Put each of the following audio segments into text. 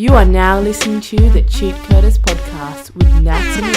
You are now listening to the Cheatcoders podcast with Nats and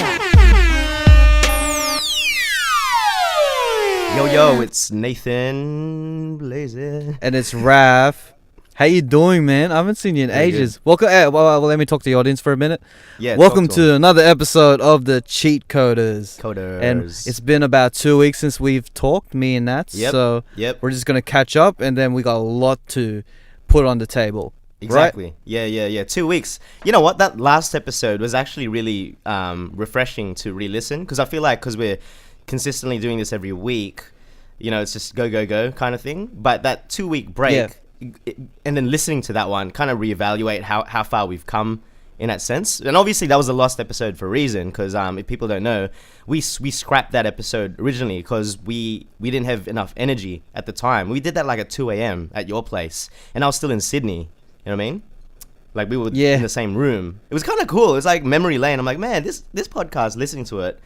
Raf. Yo, it's Nathan Blazer. And it's Raf. How you doing, man? I haven't seen you in ages. Good. Welcome. Well, let me talk to the audience for a minute. Yeah. Welcome to another episode of the Cheatcoders. Coders. And it's been about 2 weeks since we've talked, me and Nats. Yep. So we're just gonna catch up, and then we got a lot to put on the table. Exactly. Right? Yeah. 2 weeks. You know what? That last episode was actually really refreshing to re-listen, because I feel like because we're consistently doing this every week, you know, it's just go kind of thing. But that 2 week break, and then listening to that one, kind of reevaluate how far we've come in that sense. And obviously that was a lost episode for a reason, because if people don't know, we scrapped that episode originally because we didn't have enough energy at the time. We did that like at 2 a.m. at your place, and I was still in Sydney. You know what I mean? Like we were in the same room. It was kind of cool. It was like memory lane. I'm like, man, this podcast, listening to it,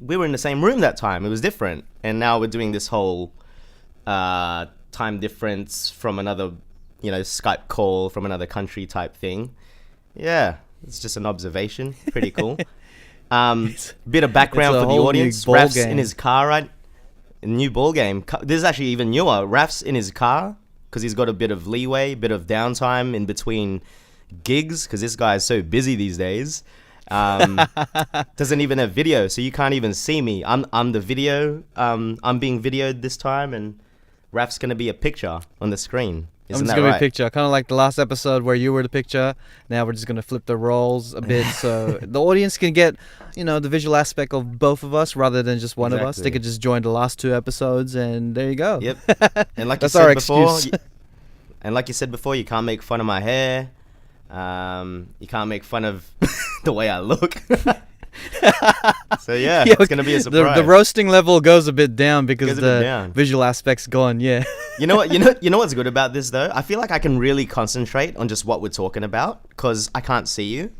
we were in the same room that time. It was different. And now we're doing this whole time difference from another, Skype call from another country type thing. Yeah, it's just an observation. Pretty cool. Bit of background for the audience. Raf's in his car, right? A new ball game. This is actually even newer. Raf's in his car because he's got a bit of leeway, bit of downtime in between gigs, because this guy is so busy these days. Doesn't even have video, so you can't even see me. I'm the video. I'm being videoed this time, and Raf's gonna be a picture on the screen. Isn't that right? I'm just gonna be a picture, kind of like the last episode where you were the picture. Now we're just gonna flip the roles a bit, so the audience can get, the visual aspect of both of us rather than just one of us. They could just join the last 2 episodes, and there you go. Yep. And like that's you said our before, excuse. And like you said before, you can't make fun of my hair. You can't make fun of the way I look. So it's gonna be a surprise. The roasting level goes a bit down because the visual aspect's gone. Yeah. You know what? You know what's good about this though? I feel like I can really concentrate on just what we're talking about because I can't see you.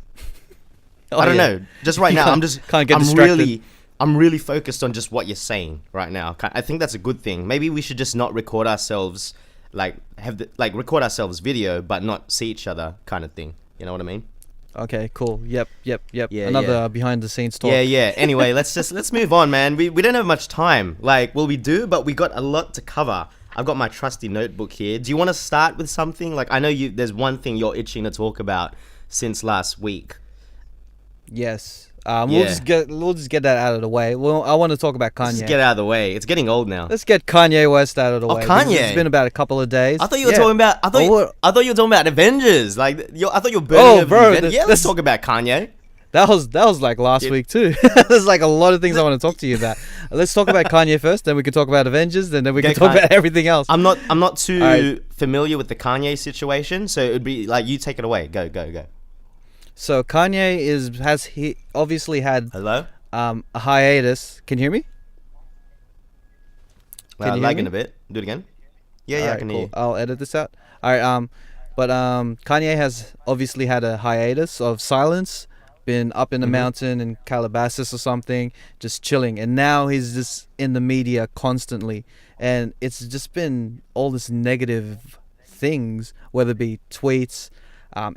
I don't know. Just right now, I'm distracted. I'm really focused on just what you're saying right now. I think that's a good thing. Maybe we should just not record ourselves, record ourselves video, but not see each other kind of thing. You know what I mean? Okay, cool. Yep. Yeah, Another behind the scenes talk. Yeah. Anyway, let's move on, man. We don't have much time. We do, but we got a lot to cover. I've got my trusty notebook here. Do you want to start with something? I know there's one thing you're itching to talk about since last week. Yes. We'll just get that out of the way. Well, I want to talk about Kanye. Let's get out of the way. It's getting old now. Let's get Kanye West out of the way. Kanye. It's been about a couple of days. I thought you were talking about. I thought you were talking about Avengers. I thought you were burning. Bro. Let's talk about Kanye. That was like last week too. There's like a lot of things I want to talk to you about. Let's talk about Kanye first, then we can talk about Avengers, and then we can talk about everything else. I'm not too familiar with the Kanye situation, so it would be like you take it away. Go. So Kanye has obviously had a hiatus. Can you hear me? Lagging a bit. Do it again. Yeah, I can hear you. I'll edit this out. All right. But Kanye has obviously had a hiatus of silence. Been up in the mountain in Calabasas or something, just chilling, and now he's just in the media constantly, and it's just been all this negative things, whether it be tweets,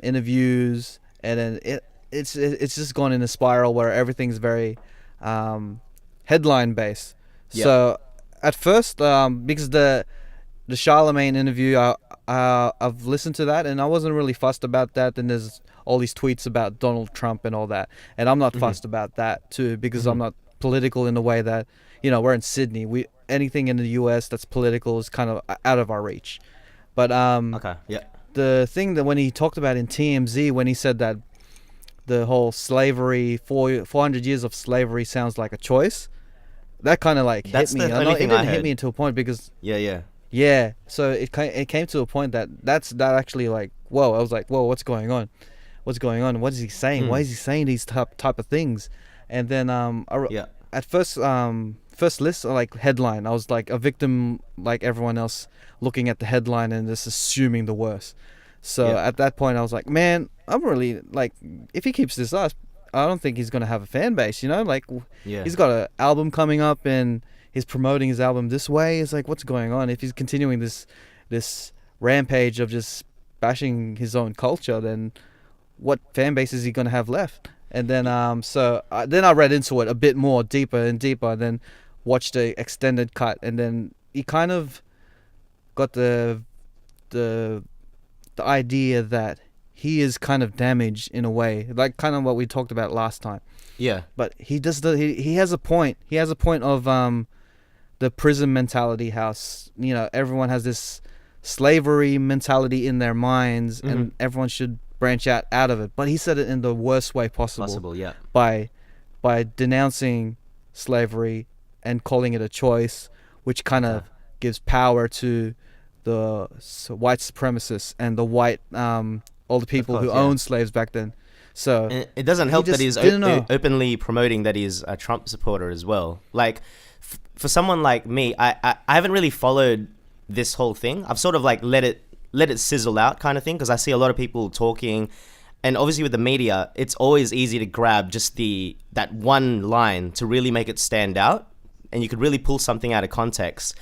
interviews, and then it's just gone in a spiral where everything's very headline based. Yep. So at first, because the Charlemagne interview, I've listened to that and I wasn't really fussed about that. Then there's all these tweets about Donald Trump and all that, and I'm not fussed about that too, because I'm not political in the way that, we're in Sydney. Anything in the US that's political is kind of out of our reach. But the thing that when he talked about in TMZ, when he said that the whole slavery, 400 years of slavery sounds like a choice, that kind of hit me. It didn't hit me until a point because so it came to a point that actually whoa, I was like, whoa, what's going on? What is he saying? Why is he saying these type of things? And then at first list, headline, I was like a victim like everyone else, looking at the headline and just assuming the worst. So at that point I was like, man, I'm really if he keeps this up, I don't think he's gonna have a fan base. He's got an album coming up and he's promoting his album this way. It's like, what's going on? If he's continuing this rampage of just bashing his own culture, then what fan base is he gonna have left? And then then I read into it a bit more, deeper and deeper, then watched the extended cut, and then he kind of got the idea that he is kind of damaged in a way, like kind of what we talked about last time. Yeah. But he has a point. He has a point of the prison mentality house. You know, everyone has this slavery mentality in their minds, and everyone should branch out of it. But he said it in the worst way possible. Yeah. By denouncing slavery and calling it a choice, which kind of gives power to the white supremacists and the white all the people who owned slaves back then. So and it doesn't help that he's openly promoting that he's a Trump supporter as well. Like, for someone like me, I haven't really followed this whole thing. I've sort of like let it sizzle out kind of thing, because I see a lot of people talking, and obviously with the media, it's always easy to grab just that one line to really make it stand out, and you could really pull something out of context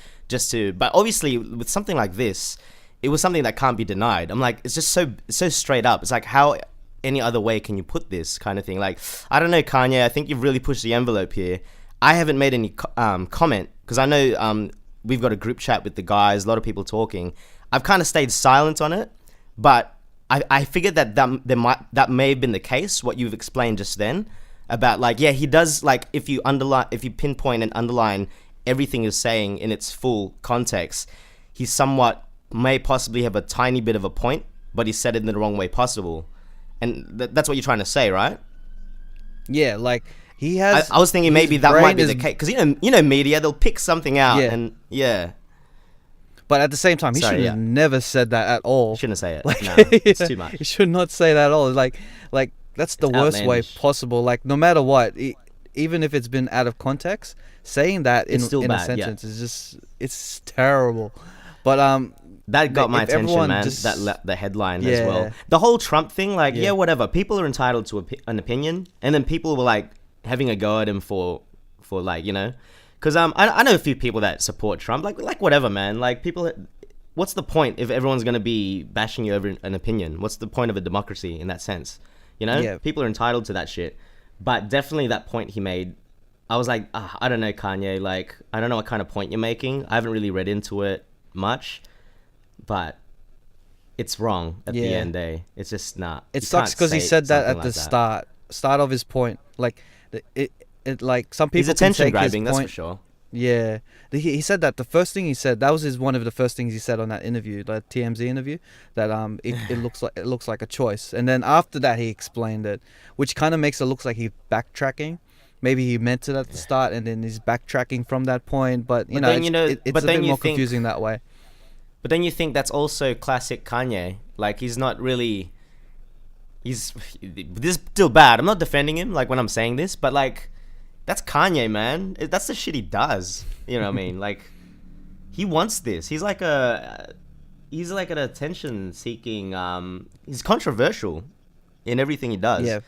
but obviously with something like this, it was something that can't be denied. I'm like, it's just so straight up. It's like, how any other way can you put this kind of thing? Like, I don't know, Kanye, I think you've really pushed the envelope here. I haven't made any comment, because I know we've got a group chat with the guys, a lot of people talking. I've kind of stayed silent on it, but I figured that may have been the case, what you've explained just then, about like, yeah, he does, like, if you pinpoint and underline everything he's saying in its full context, he may possibly have a tiny bit of a point, but he said it in the wrong way possible. And that's what you're trying to say, right? Yeah, like, he has... I was thinking maybe that might be the case, because you know media, they'll pick something out, and But at the same time, he should have never said that at all. Shouldn't say it. Like, no, it's too much. He should not say that at all. Like that's the worst way possible. Like, no matter what, even if it's been out of context, saying that in a sentence is just, it's terrible. But that got my attention, man. The headline as well. The whole Trump thing, like, whatever. People are entitled to an opinion, and then people were like having a go at him for like, you know, because I know a few people that support Trump. Like whatever, man. Like, people, what's the point if everyone's gonna be bashing you over an opinion? What's the point of a democracy in that sense? You know, people are entitled to that shit. But definitely that point he made, I was like, I don't know, Kanye. Like, I don't know what kind of point you're making. I haven't really read into it much, but it's wrong at the end, eh? It's just not. It sucks because he said that at the start of his point. Like, it like, some people. He's attention grabbing, that's for sure. Yeah, he said that the first thing he said, that was one of the first things he said on that interview, the TMZ interview, that it looks like a choice. And then after that he explained it, which kind of makes it look like he's backtracking. Maybe he meant it at the start and then he's backtracking from that point, but it's a bit more confusing that way. But then you think that's also classic Kanye. Like, he's not really, this is still bad. I'm not defending him, like, when I'm saying this, but like, that's Kanye, man. That's the shit he does. You know what I mean? Like, he wants this. He's like an attention-seeking. He's controversial in everything he does. Yeah.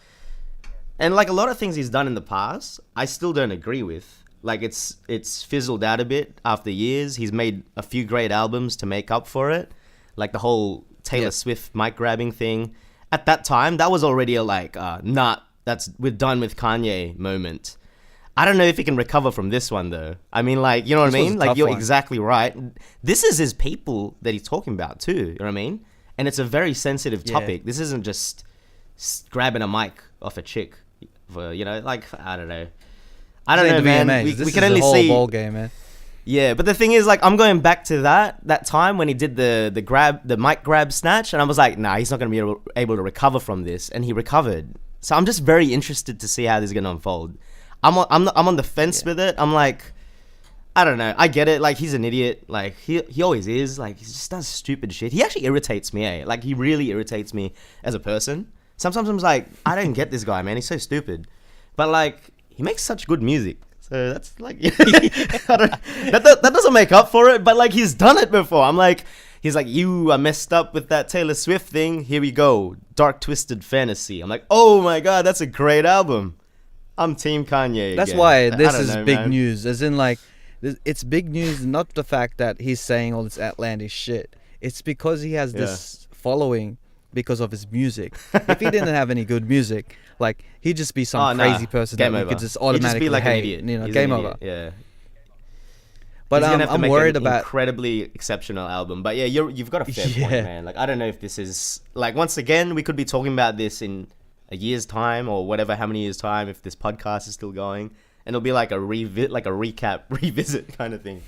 And like a lot of things he's done in the past, I still don't agree with. Like, it's fizzled out a bit after years. He's made a few great albums to make up for it. Like the whole Taylor Swift mic grabbing thing. At that time, that was already a like, we're done with Kanye moment. I don't know if he can recover from this one, though. I mean, like, you know what I mean? Like, you're exactly right. This is his people that he's talking about, too. You know what I mean? And it's a very sensitive topic. This isn't just grabbing a mic off a chick. For, you know, like, I don't know. I don't know, man. We can only see... ball game, man. Yeah, but the thing is, like, I'm going back to that time when he did the mic grab snatch, and I was like, nah, he's not going to be able to recover from this. And he recovered. So I'm just very interested to see how this is going to unfold. I'm on the fence with it. I'm like, I don't know. I get it. Like, he's an idiot. Like, he always is. Like, he just does stupid shit. He actually irritates me, eh? Like, he really irritates me as a person. Sometimes I'm like, I don't get this guy, man. He's so stupid. But, like, he makes such good music. So that's, like, that doesn't make up for it. But, like, he's done it before. I'm like, he's like, you are messed up with that Taylor Swift thing. Here we go. Dark Twisted Fantasy. I'm like, oh, my God, that's a great album. I'm Team Kanye. That's why this is big news. As in, like, it's big news, not the fact that he's saying all this outlandish shit. It's because he has this following because of his music. If he didn't have any good music, like he'd just be some crazy person that we could just automatically like hate. an idiot. You know, He's game an over. idiot. Yeah. But He's gonna have to I'm make worried an about. incredibly exceptional album. But yeah, you've got a fair point, Yeah. man. Like I don't know if this is like once again we could be talking about this in a year's time or whatever, how many years time if this podcast is still going, and it'll be like a recap, revisit kind of thing.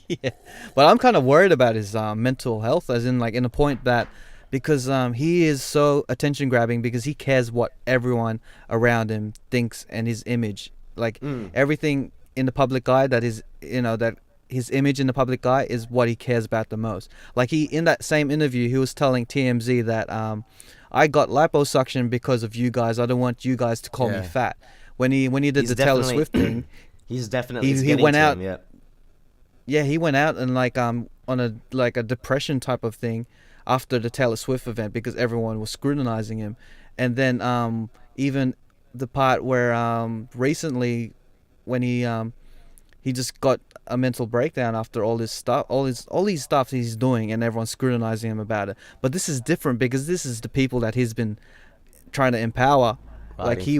Yeah. But I'm kind of worried about his mental health, as in like in the point that because he is so attention grabbing because he cares what everyone around him thinks and his image, like everything in the public eye that is, you know, that his image in the public eye is what he cares about the most. Like he, in that same interview, he was telling TMZ that I got liposuction because of you guys. I don't want you guys to call me fat. When he did the Taylor Swift thing, he's definitely he went out. him, Yeah, he went out and like on a depression type of thing after the Taylor Swift event because everyone was scrutinizing him, and then even the part where recently when he just got a mental breakdown after all this stuff, all these stuff he's doing, and everyone's scrutinizing him about it. But this is different because this is the people that he's been trying to empower. Like he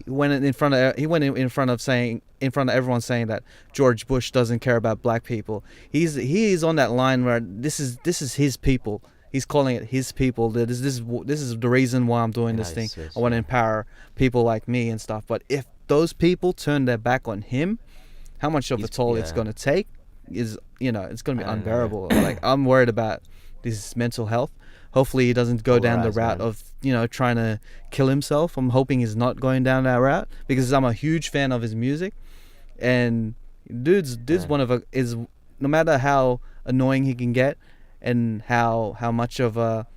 went in front of everyone saying that George Bush doesn't care about black people. He is on that line where this is his people. He's calling it his people. This is the reason why I'm doing this thing. I want to empower people like me and stuff. But if those people turn their back on him, how much of a toll it's going to take is, you know, it's going to be unbearable. Like I'm worried about his mental health. Hopefully he doesn't go down the route of, you know, trying to kill himself. I'm hoping he's not going down that route because I'm a huge fan of his music, and dude's is no matter how annoying he can get and how much of a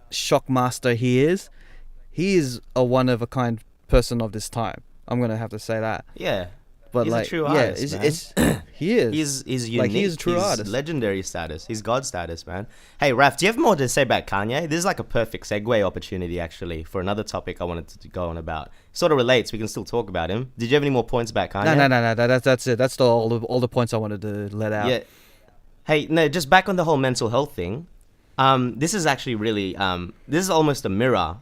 shock master he is a one of a kind person of this time. I'm gonna have to say that. Yeah. But he's like, a true artist, it's he is. He's unique. Like, he's a true artist. Legendary status. He's God status, man. Hey, Raf, do you have more to say about Kanye? This is like a perfect segue opportunity, actually, for another topic I wanted to go on about. Sort of relates. We can still talk about him. Did you have any more points about Kanye? No. That's it. That's all the points I wanted to let out. Yeah. Hey, no, just back on the whole mental health thing. This is actually really. This is almost a mirror.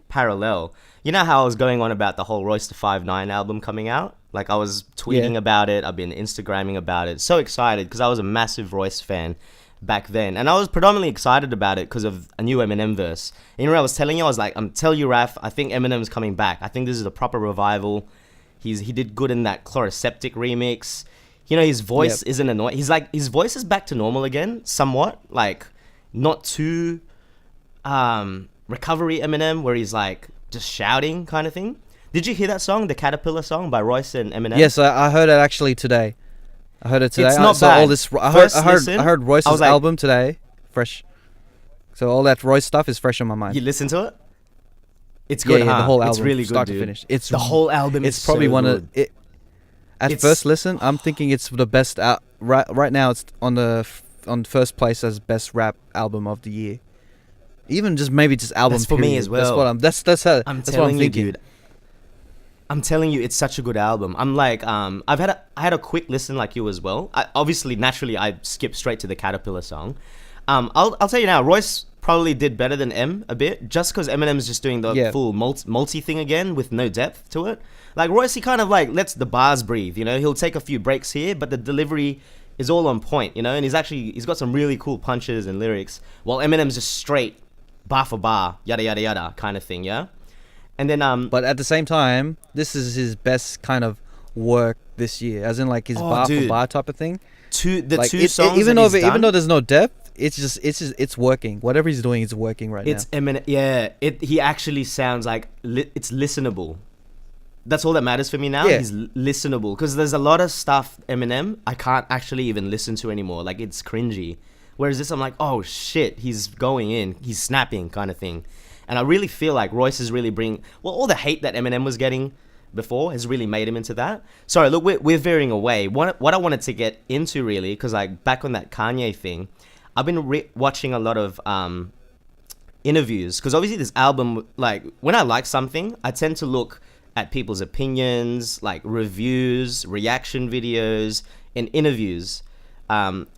Parallel. You know how I was going on about the whole Royce the 5'9" album coming out? Like I was tweeting about it, I've been Instagramming about it. So excited because I was a massive Royce fan back then. And I was predominantly excited about it because of a new Eminem verse. And you know what I was telling you? I was like, I'm telling you, Raf, I think Eminem's coming back. I think this is a proper revival. He did good in that Chloroseptic remix. You know, his voice isn't annoying. He's like, his voice is back to normal again, somewhat. Like, not too recovery Eminem where he's like just shouting kind of thing. Did you hear that song, the Caterpillar song by Royce and Eminem? Yes, I heard it actually today. I heard it today. It's not bad. All this, I heard Royce's album today, fresh. So all that Royce stuff is fresh on my mind. You listen to it? It's good, the whole album, it's really start good, to dude. finish. It's the whole album. It's is probably so one good. of it. At first listen, I'm thinking it's the best. Right now, it's on first place as best rap album of the year. Even just maybe just album. That's for me as well. That's what I'm thinking. Dude. I'm telling you, it's such a good album. I'm like, I had a quick listen like you as well. Naturally, I skipped straight to the Caterpillar song. I'll tell you now, Royce probably did better than M a bit, just because Eminem's just doing the full multi thing again with no depth to it. Like Royce, he kind of like lets the bars breathe. You know, he'll take a few breaks here, but the delivery is all on point. You know, and he's got some really cool punches and lyrics, while Eminem's just straight bar for bar, yada yada yada kind of thing. Yeah. And then but at the same time, this is his best kind of work this year, as in like his bar for bar type of thing. Two songs even though there's no depth, it's working. Whatever he's doing is working right now. It's Eminem. Yeah, he actually sounds like it's listenable. That's all that matters for me now. Yeah. He's listenable, because there's a lot of stuff Eminem I can't actually even listen to anymore. Like, it's cringy. Whereas this, I'm like, oh shit, he's going in, he's snapping kind of thing. And I really feel like Royce is really bringing, well, all the hate that Eminem was getting before has really made him into that. Sorry, look, we're veering away. What I wanted to get into really, because like back on that Kanye thing, I've been watching a lot of interviews, because obviously this album, like when I like something, I tend to look at people's opinions, like reviews, reaction videos, and interviews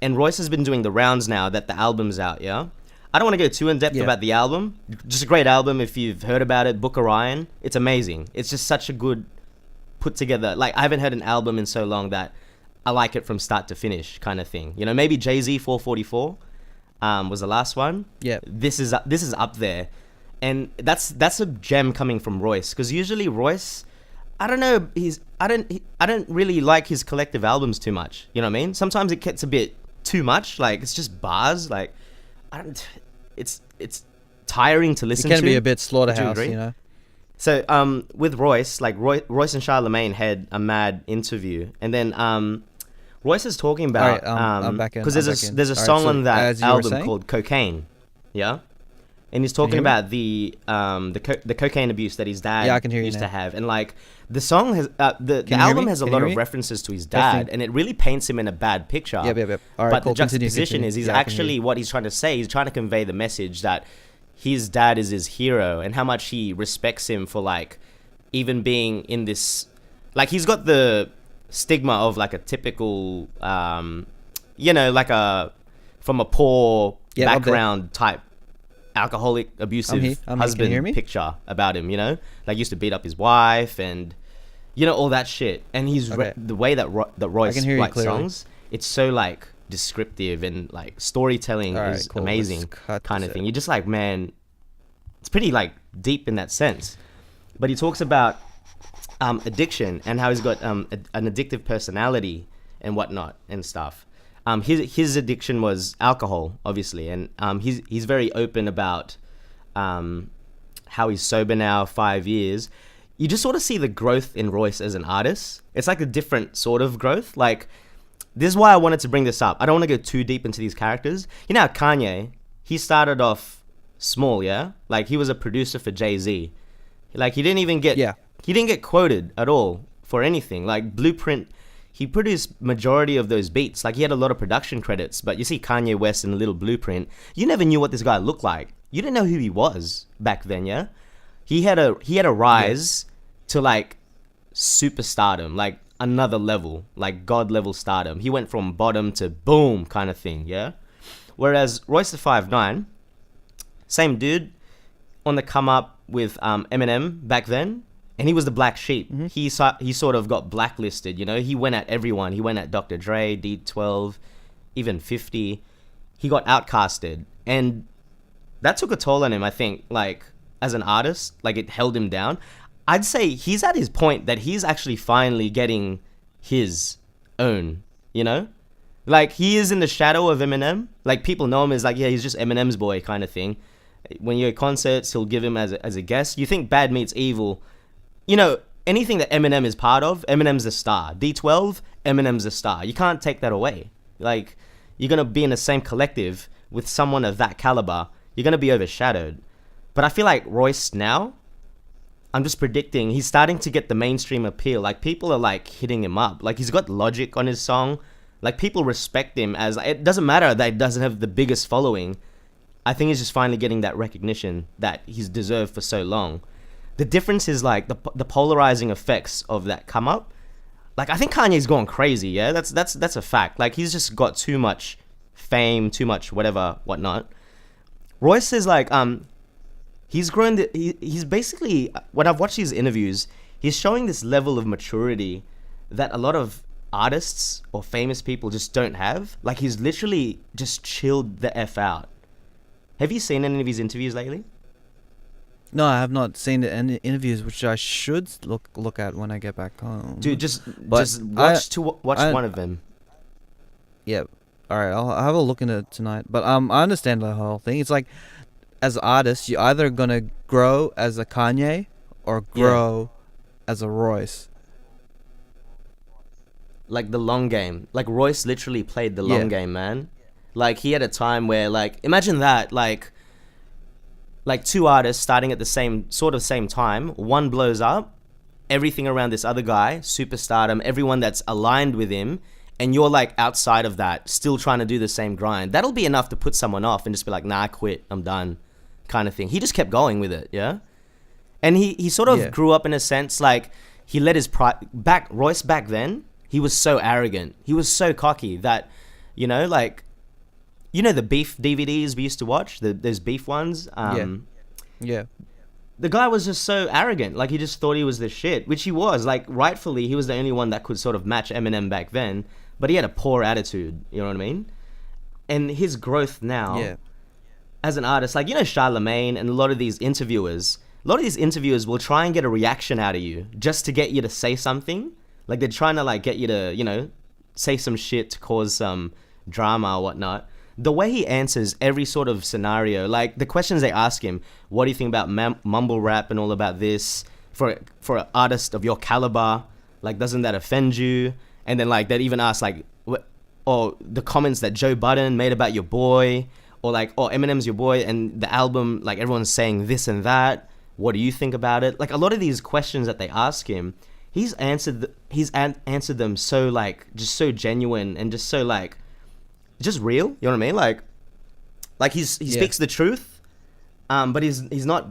And Royce has been doing the rounds now that the album's out, yeah? I don't want to go too in-depth about the album. Just a great album if you've heard about it. Book Orion. It's amazing. It's just such a good put together. Like, I haven't heard an album in so long that I like it from start to finish kind of thing. You know, maybe Jay-Z 444 was the last one. Yeah. This is up there. And that's a gem coming from Royce, because usually Royce, I don't know, I don't really like his collective albums too much. You know what I mean? Sometimes it gets a bit too much. Like, it's just bars. Like, it's tiring to listen to. It can be a bit slaughterhouse, you know. So with Royce, like Royce and Charlemagne had a mad interview, and then Royce is talking about because there's a song on that album called Cocaine, yeah, and he's talking about the cocaine abuse that his dad used to have, and like the song has the album has a lot of references to his dad, and it really paints him in a bad picture. Yep. All right, but the juxtaposition is he's actually what he's trying to say. He's trying to convey the message that his dad is his hero, and how much he respects him for like even being in this, like he's got the stigma of like a typical you know, like from a poor background type alcoholic abusive husband picture about him, you know, like used to beat up his wife and you know all that shit. And he's the way that Royce writes songs, it's so like descriptive and like storytelling is amazing kind of thing. You're just like, man, it's pretty like deep in that sense. But he talks about addiction and how he's got an addictive personality and whatnot and stuff. His addiction was alcohol, obviously, and he's very open about how he's sober now, 5 years. You just sort of see the growth in Royce as an artist. It's like a different sort of growth. Like, this is why I wanted to bring this up. I don't want to go too deep into these characters. You know how Kanye, he started off small, yeah? Like, he was a producer for Jay-Z. Like, he didn't even get... He didn't get quoted at all for anything. Like, Blueprint, he produced majority of those beats. Like, he had a lot of production credits. But you see Kanye West in Little Blueprint, you never knew what this guy looked like. You didn't know who he was back then, yeah? He had a rise to, like, superstardom. Like, another level, like god level stardom. He went from bottom to boom kind of thing, yeah? Whereas Royce the 5'9", same dude, on the come up with Eminem back then, and he was the black sheep. He sort of got blacklisted, you know? He went at everyone. He went at Dr. Dre, D12, even 50. He got outcasted, and that took a toll on him, I think, like, as an artist. Like, it held him down. I'd say he's at his point that he's actually finally getting his own, you know? Like, he is in the shadow of Eminem. Like, people know him as, like, yeah, he's just Eminem's boy kind of thing. When you're at concerts, he'll give him as a guest. You think Bad Meets Evil, you know, anything that Eminem is part of, Eminem's a star. D12, Eminem's a star. You can't take that away. Like, you're going to be in the same collective with someone of that caliber. You're going to be overshadowed. But I feel like Royce now, I'm just predicting he's starting to get the mainstream appeal. Like, people are like hitting him up. Like, he's got Logic on his song. Like, people respect him as, it doesn't matter that he doesn't have the biggest following. I think he's just finally getting that recognition that he's deserved for so long. The difference is like the polarizing effects of that come up. Like, I think Kanye's gone crazy. Yeah, that's a fact. Like, he's just got too much fame, too much whatever, whatnot. Royce is like, he's grown. He's basically, when I've watched his interviews, he's showing this level of maturity that a lot of artists or famous people just don't have. Like, he's literally just chilled the F out. Have you seen any of his interviews lately? No, I have not seen any interviews, which I should look at when I get back home. Dude, just watch one of them. Yeah, all right, I'll have a look into it tonight. But I understand the whole thing. It's like, as an artist, you're either gonna grow as a Kanye or grow as a Royce. Like the long game. Like, Royce literally played the long game, man. Like, he had a time where, like, imagine that, like two artists starting at the same time. One blows up, everything around this other guy, superstardom, everyone that's aligned with him, and you're like outside of that, still trying to do the same grind. That'll be enough to put someone off and just be like, nah, I quit, I'm done, kind of thing. He just kept going with it, yeah? And he sort of grew up in a sense, like, he let his pride... Royce back then, he was so arrogant. He was so cocky that You know, like, you know the beef DVDs we used to watch, those beef ones. Yeah. The guy was just so arrogant. Like, he just thought he was the shit, which he was. Like, rightfully, he was the only one that could sort of match Eminem back then. But he had a poor attitude. You know what I mean? And his growth now, as an artist, like, you know, Charlemagne and a lot of these interviewers will try and get a reaction out of you just to get you to say something. Like, they're trying to, like, get you to, you know, say some shit to cause some drama or whatnot. The way he answers every sort of scenario, like the questions they ask him, what do you think about mumble rap and all about this? For an artist of your caliber, like, doesn't that offend you? And then, like, they'd even ask, like, or the comments that Joe Budden made about your boy, or like, oh, Eminem's your boy, and the album, like, everyone's saying this and that. What do you think about it? Like, a lot of these questions that they ask him, he's answered them so, like, just so genuine and just so, like, just real. You know what I mean? Like he speaks the truth, but he's not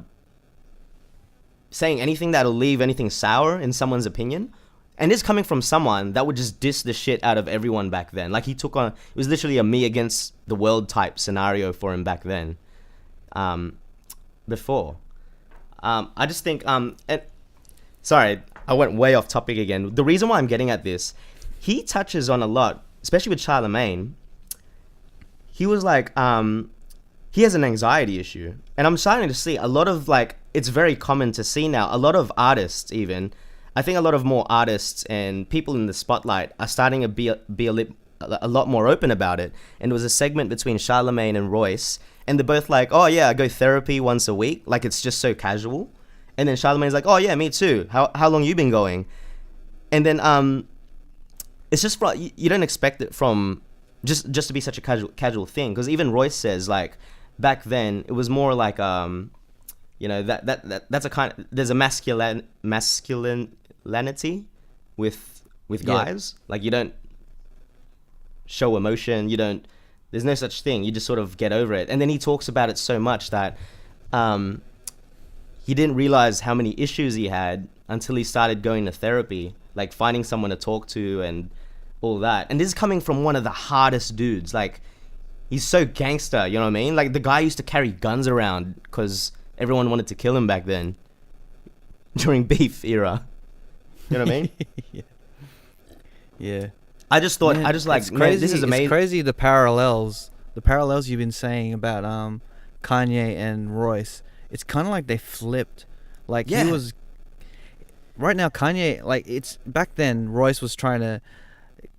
saying anything that'll leave anything sour in someone's opinion. And this coming from someone that would just diss the shit out of everyone back then. Like, it was literally a me against the world type scenario for him back then. Before, I just think sorry, I went way off topic again. The reason why I'm getting at this, he touches on a lot, especially with Charlemagne. He was like, he has an anxiety issue. And I'm starting to see a lot of, like, it's very common to see now, a lot of artists even, I think a lot of more artists and people in the spotlight are starting to be a lot more open about it. And there was a segment between Charlemagne and Royce, and they're both like, oh yeah, I go therapy once a week. Like, it's just so casual. And then Charlemagne's like, oh yeah, me too. How long you been going? And then, it's just, you don't expect it from, just to be such a casual thing, because even Royce says, like, back then it was more like, you know, that's a kind of, there's a masculinity with guys. Like, you don't show emotion, there's no such thing, you just sort of get over it. And then he talks about it so much that he didn't realize how many issues he had until he started going to therapy, like finding someone to talk to and all that. And this is coming from one of the hardest dudes. Like, he's so gangster, you know what I mean? Like, the guy used to carry guns around because everyone wanted to kill him back then during beef era. You know what I mean? Yeah. I just thought, Man, I just like, it's man, crazy. this is amazing. It's crazy the parallels you've been saying about Kanye and Royce. It's kind of like they flipped. Like, he was, right now Kanye, like, it's back then Royce was trying to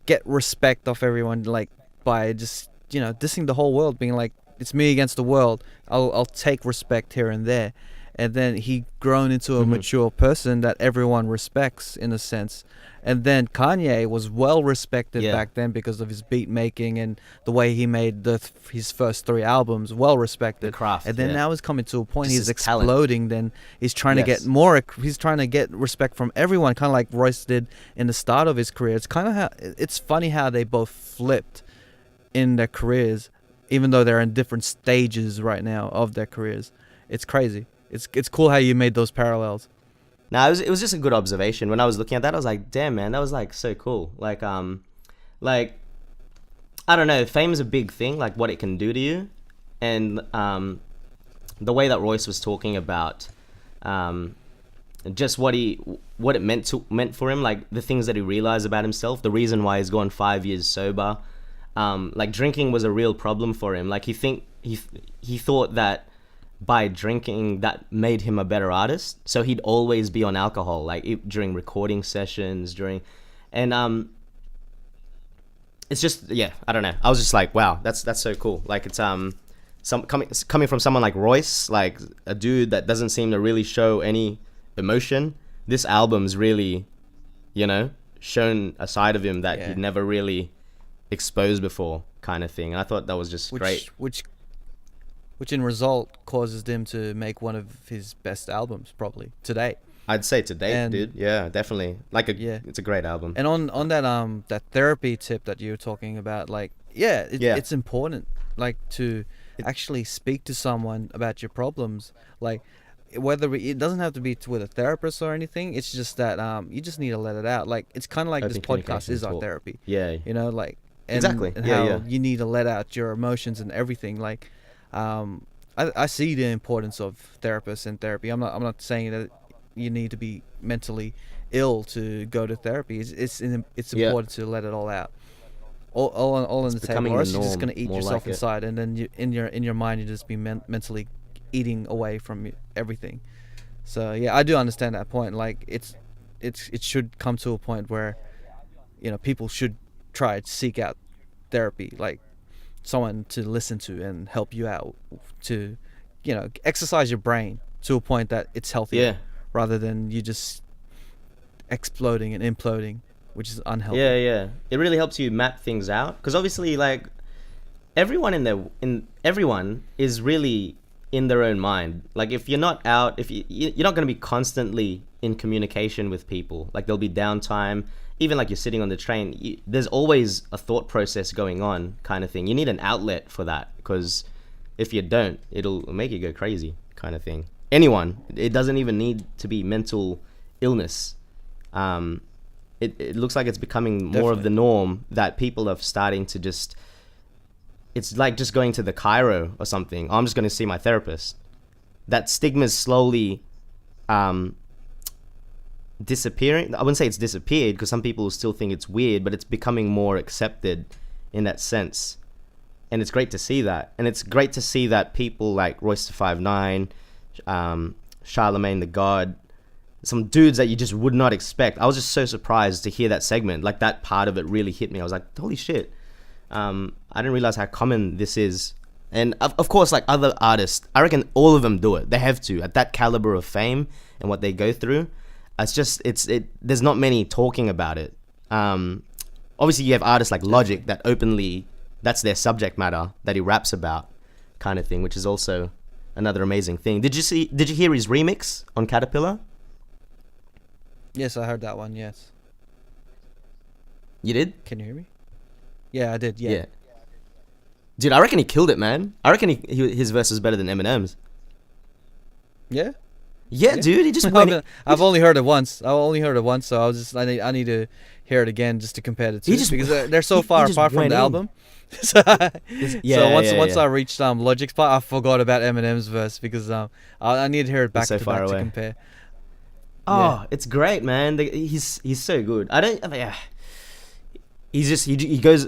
get respect off everyone, like, by just, you know, dissing the whole world, being like, it's me against the world. I'll take respect here and there. And then he grown into a mature person that everyone respects, in a sense. And then Kanye was well respected back then because of his beat making and the way he made his first 3 albums. Well respected. The craft. And then now he's coming to a point, Just he's his talent. exploding. Then he's trying to get more. He's trying to get respect from everyone, kind of like Royce did in the start of his career. It's kind of how, it's funny how they both flipped in their careers, even though they're in different stages right now of their careers. It's crazy. It's cool how you made those parallels. No, it was just a good observation. When I was looking at that, I was like, damn, man, that was, like, so cool. Like, I don't know, fame is a big thing, like, what it can do to you. And the way that Royce was talking about just what it meant for him, like, the things that he realized about himself, the reason why he's gone 5 years sober. Like, drinking was a real problem for him. Like, he thought that by drinking that made him a better artist, so he'd always be on alcohol, like, during recording sessions, and it's just, I don't know, I was just like, wow, that's so cool. Like, it's coming from someone like Royce, like a dude that doesn't seem to really show any emotion. This album's really, you know, shown a side of him that he'd never really exposed before, kind of thing. And I thought that was just great. Which in result causes them to make one of his best albums probably today. I'd say today, dude. Yeah, definitely. Like, it's a great album. And on that therapy tip that you were talking about, like, it's important, like, to actually speak to someone about your problems. Like, it doesn't have to be with a therapist or anything. It's just that you just need to let it out. Like, it's kind of like this podcast is our therapy. Yeah. You know, like, Exactly. and Yeah, how yeah. you need to let out your emotions and everything. Like, I see the importance of therapists and therapy. I'm not saying that you need to be mentally ill to go to therapy. It's Yeah. important to let it all out. All on the table, becoming or the else you're just norm, gonna eat more yourself like it. inside, and then in your mind you just be mentally eating away from everything. So yeah, I do understand that point. Like it should come to a point where people should try to seek out therapy, like someone to listen to and help you out to exercise your brain to a point that it's healthier, Yeah. rather than you just exploding and imploding, which is unhealthy. Yeah, yeah. It really helps you map things out because obviously, like, everyone is really in their own mind. Like, if you're not out, if you're not going to be constantly in communication with people. Like, there'll be downtime. Even like you're sitting on the train, there's always a thought process going on, kind of thing. You need an outlet for that because if you don't, it'll make you go crazy, kind of thing. Anyone, it doesn't even need to be mental illness. It looks like it's becoming more of the norm that people are starting to just, it's like just going to the Cairo or something. I'm just going to see my therapist. That stigma's slowly disappearing. I wouldn't say it's disappeared because some people still think it's weird, but it's becoming more accepted in that sense. And it's great to see that. And it's great to see that people like Royce the 5'9", Charlemagne the God, some dudes that you just would not expect. I was just so surprised to hear that segment. Like, that part of it really hit me. I was like, holy shit. I didn't realize how common this is. And of course, like other artists, I reckon all of them do it. They have to, at that caliber of fame and what they go through. It's just, there's not many talking about it. Obviously you have artists like Logic that openly, that's their subject matter that he raps about, kind of thing, which is also another amazing thing. Did you hear his remix on Caterpillar? Yes, I heard that one. Yes. You did? Can you hear me? Yeah, I did. Yeah. Dude, I reckon he killed it, man. I reckon his verse is better than Eminem's. Yeah. Yeah, dude, he just went. I've only heard it once. So I need to hear it again just to compare the two, because they're so far apart from the album. So once I reached Logic's part, I forgot about Eminem's verse because I need to hear it back to back to compare. Oh, it's great, man. He's so good. He goes.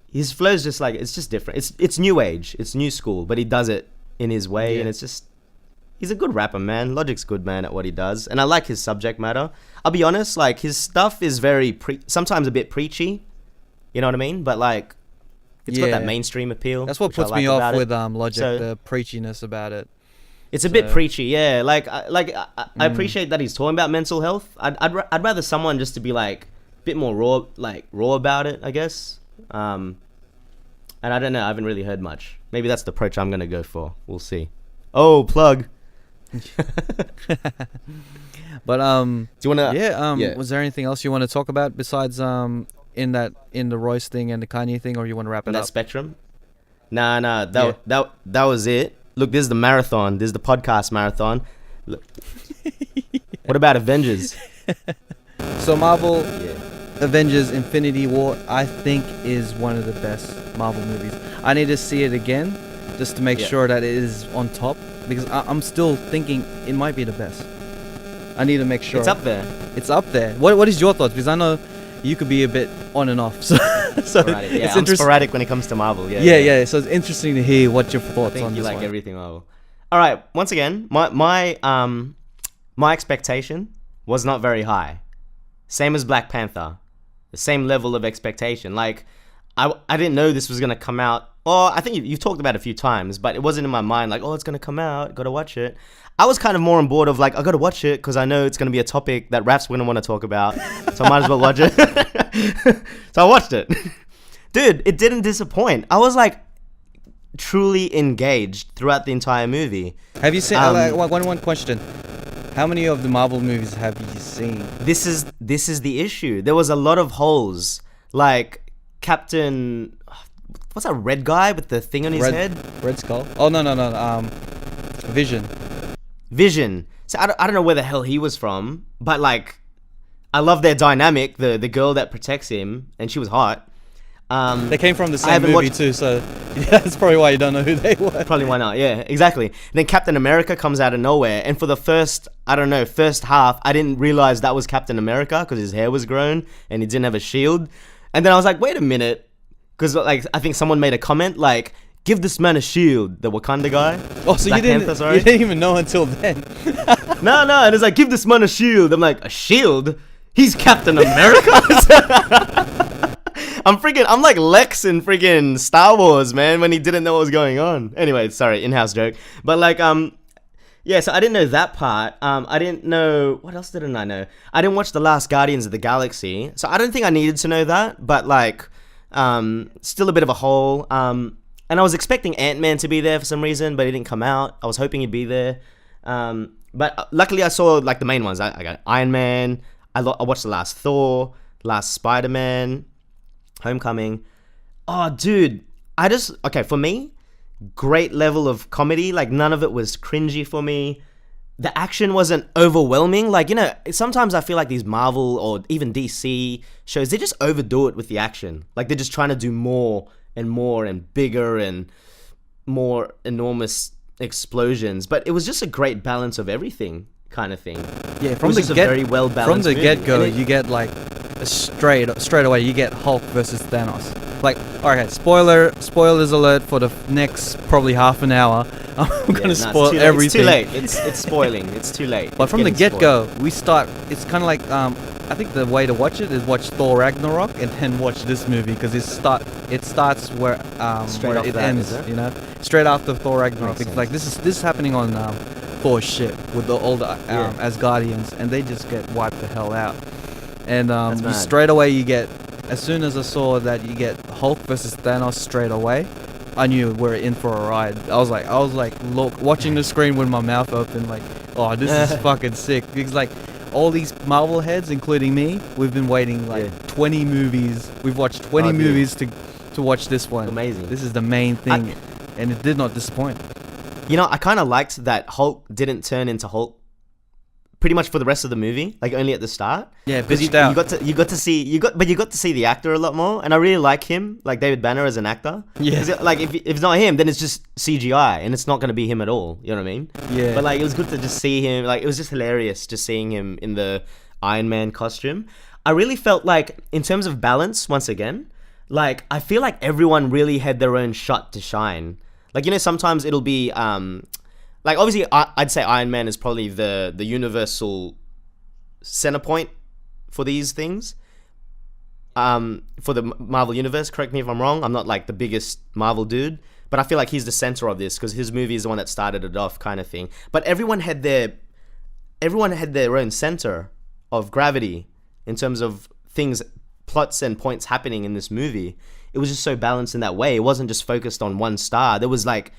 His flow's just like, it's just different. It's new age. It's new school, but he does it in his way, and it's just. He's a good rapper, man. Logic's good, man, at what he does. And I like his subject matter. I'll be honest, like, his stuff is very, sometimes a bit preachy. You know what I mean? But, like, it's got that mainstream appeal. That's what puts me off with Logic, the preachiness about it. It's a bit preachy, yeah. I appreciate that he's talking about mental health. I'd rather someone just to be, like, a bit more raw about it, I guess. And I don't know. I haven't really heard much. Maybe that's the approach I'm going to go for. We'll see. Oh, plug. But do you want to was there anything else you want to talk about besides in the Royce thing and the Kanye thing, or you want to wrap it up? That spectrum? Nah, that was it. Look, this is the marathon. This is the podcast marathon. Look. What about Avengers? So Marvel Avengers Infinity War, I think, is one of the best Marvel movies. I need to see it again just to make sure that it is on top, because I'm still thinking it might be the best. I need to make sure. It's up there. It's up there. What is your thoughts? Because I know you could be a bit on and off. So sporadic. Yeah, I'm sporadic when it comes to Marvel. Yeah. So it's interesting to hear what your thoughts on this. You like everything Marvel. All right. Once again, my expectation was not very high. Same as Black Panther. The same level of expectation. Like, I didn't know this was gonna come out. Well, I think you've talked about it a few times, but it wasn't in my mind like, oh, it's gonna come out, gotta watch it. I was kind of more on board of like, I gotta watch it because I know it's gonna be a topic that Raph's gonna want to talk about, so I might as well watch it. So I watched it. Dude, it didn't disappoint. I was like truly engaged throughout the entire movie. Have you seen? One question. How many of the Marvel movies have you seen? This is the issue. There was a lot of holes, like Captain. What's that red guy with the thing on his head? Red Skull? Oh, no. Vision. So I don't know where the hell he was from, but like, I love their dynamic. The girl that protects him, and she was hot. They came from the I same haven't movie watched- too, so yeah, that's probably why you don't know who they were. Probably why not, yeah, exactly. And then Captain America comes out of nowhere, and for the first half, I didn't realize that was Captain America because his hair was grown and he didn't have a shield. And then I was like, wait a minute, because like I think someone made a comment like, give this man a shield, the Wakanda guy. Oh, so Black Panther, sorry. you didn't even know until then. No, and it's like, give this man a shield. I'm like, a shield? He's Captain America? I'm like Lex in freaking Star Wars, man, when he didn't know what was going on. Anyway, sorry, in-house joke. But like, yeah, so I didn't know that part. I didn't know, what else didn't I know? I didn't watch The Last Guardians of the Galaxy, so I don't think I needed to know that, but like, still a bit of a hole. And I was expecting Ant-Man to be there for some reason, but he didn't come out. I was hoping he'd be there. But luckily I saw like the main ones. I got Iron Man, I watched the last Thor, last Spider-Man, Homecoming. Oh, dude. Okay, for me, great level of comedy. Like, none of it was cringy for me. The action wasn't overwhelming. Like, you know, sometimes I feel like these Marvel or even DC shows, they just overdo it with the action. Like, they're just trying to do more and bigger and more enormous explosions. But it was just a great balance of everything kind of thing. Yeah, It was just a very well balanced movie. get-go, And you get like a straight away, you get Hulk versus Thanos. Like, okay, spoilers alert for the next probably half an hour. I'm gonna spoil everything. It's too late. It's spoiling. It's too late. But It's from the getting get-go, we start. It's kind of like I think the way to watch it is watch Thor Ragnarok and then watch this movie because it starts where Straight where off it that, ends. is it? You know, straight after Thor Ragnarok. Makes It's like this is happening on Thor's ship with all the Asgardians, and they just get wiped the hell out. And That's mad. straight away you get, as soon as I saw that you get Hulk versus Thanos straight away, I knew we're in for a ride. I was like, look, watching the screen with my mouth open, like, oh, this is fucking sick. Because like all these Marvel heads, including me, we've been waiting like 20 movies. We've watched 20 dude. movies to watch this one. Amazing. This is the main thing, and it did not disappoint. You know, I kind of liked that Hulk didn't turn into Hulk pretty much for the rest of the movie, like only at the start. Yeah, because you got to see the actor a lot more, and I really like him, like David Banner as an actor. Yeah. 'Cause like if it's not him, then it's just CGI, and it's not going to be him at all. You know what I mean? Yeah. But like it was good to just see him. Like it was just hilarious just seeing him in the Iron Man costume. I really felt like in terms of balance, once again, like I feel like everyone really had their own shot to shine. Like, you know, sometimes it'll be like obviously I'd say Iron Man is probably the universal center point for these things. For the Marvel universe, correct me if I'm wrong. I'm not like the biggest Marvel dude, but I feel like he's the center of this because his movie is the one that started it off, kind of thing. But everyone had their own center of gravity in terms of things, plots and points happening in this movie. It was just so balanced in that way. It wasn't just focused on one star. There was like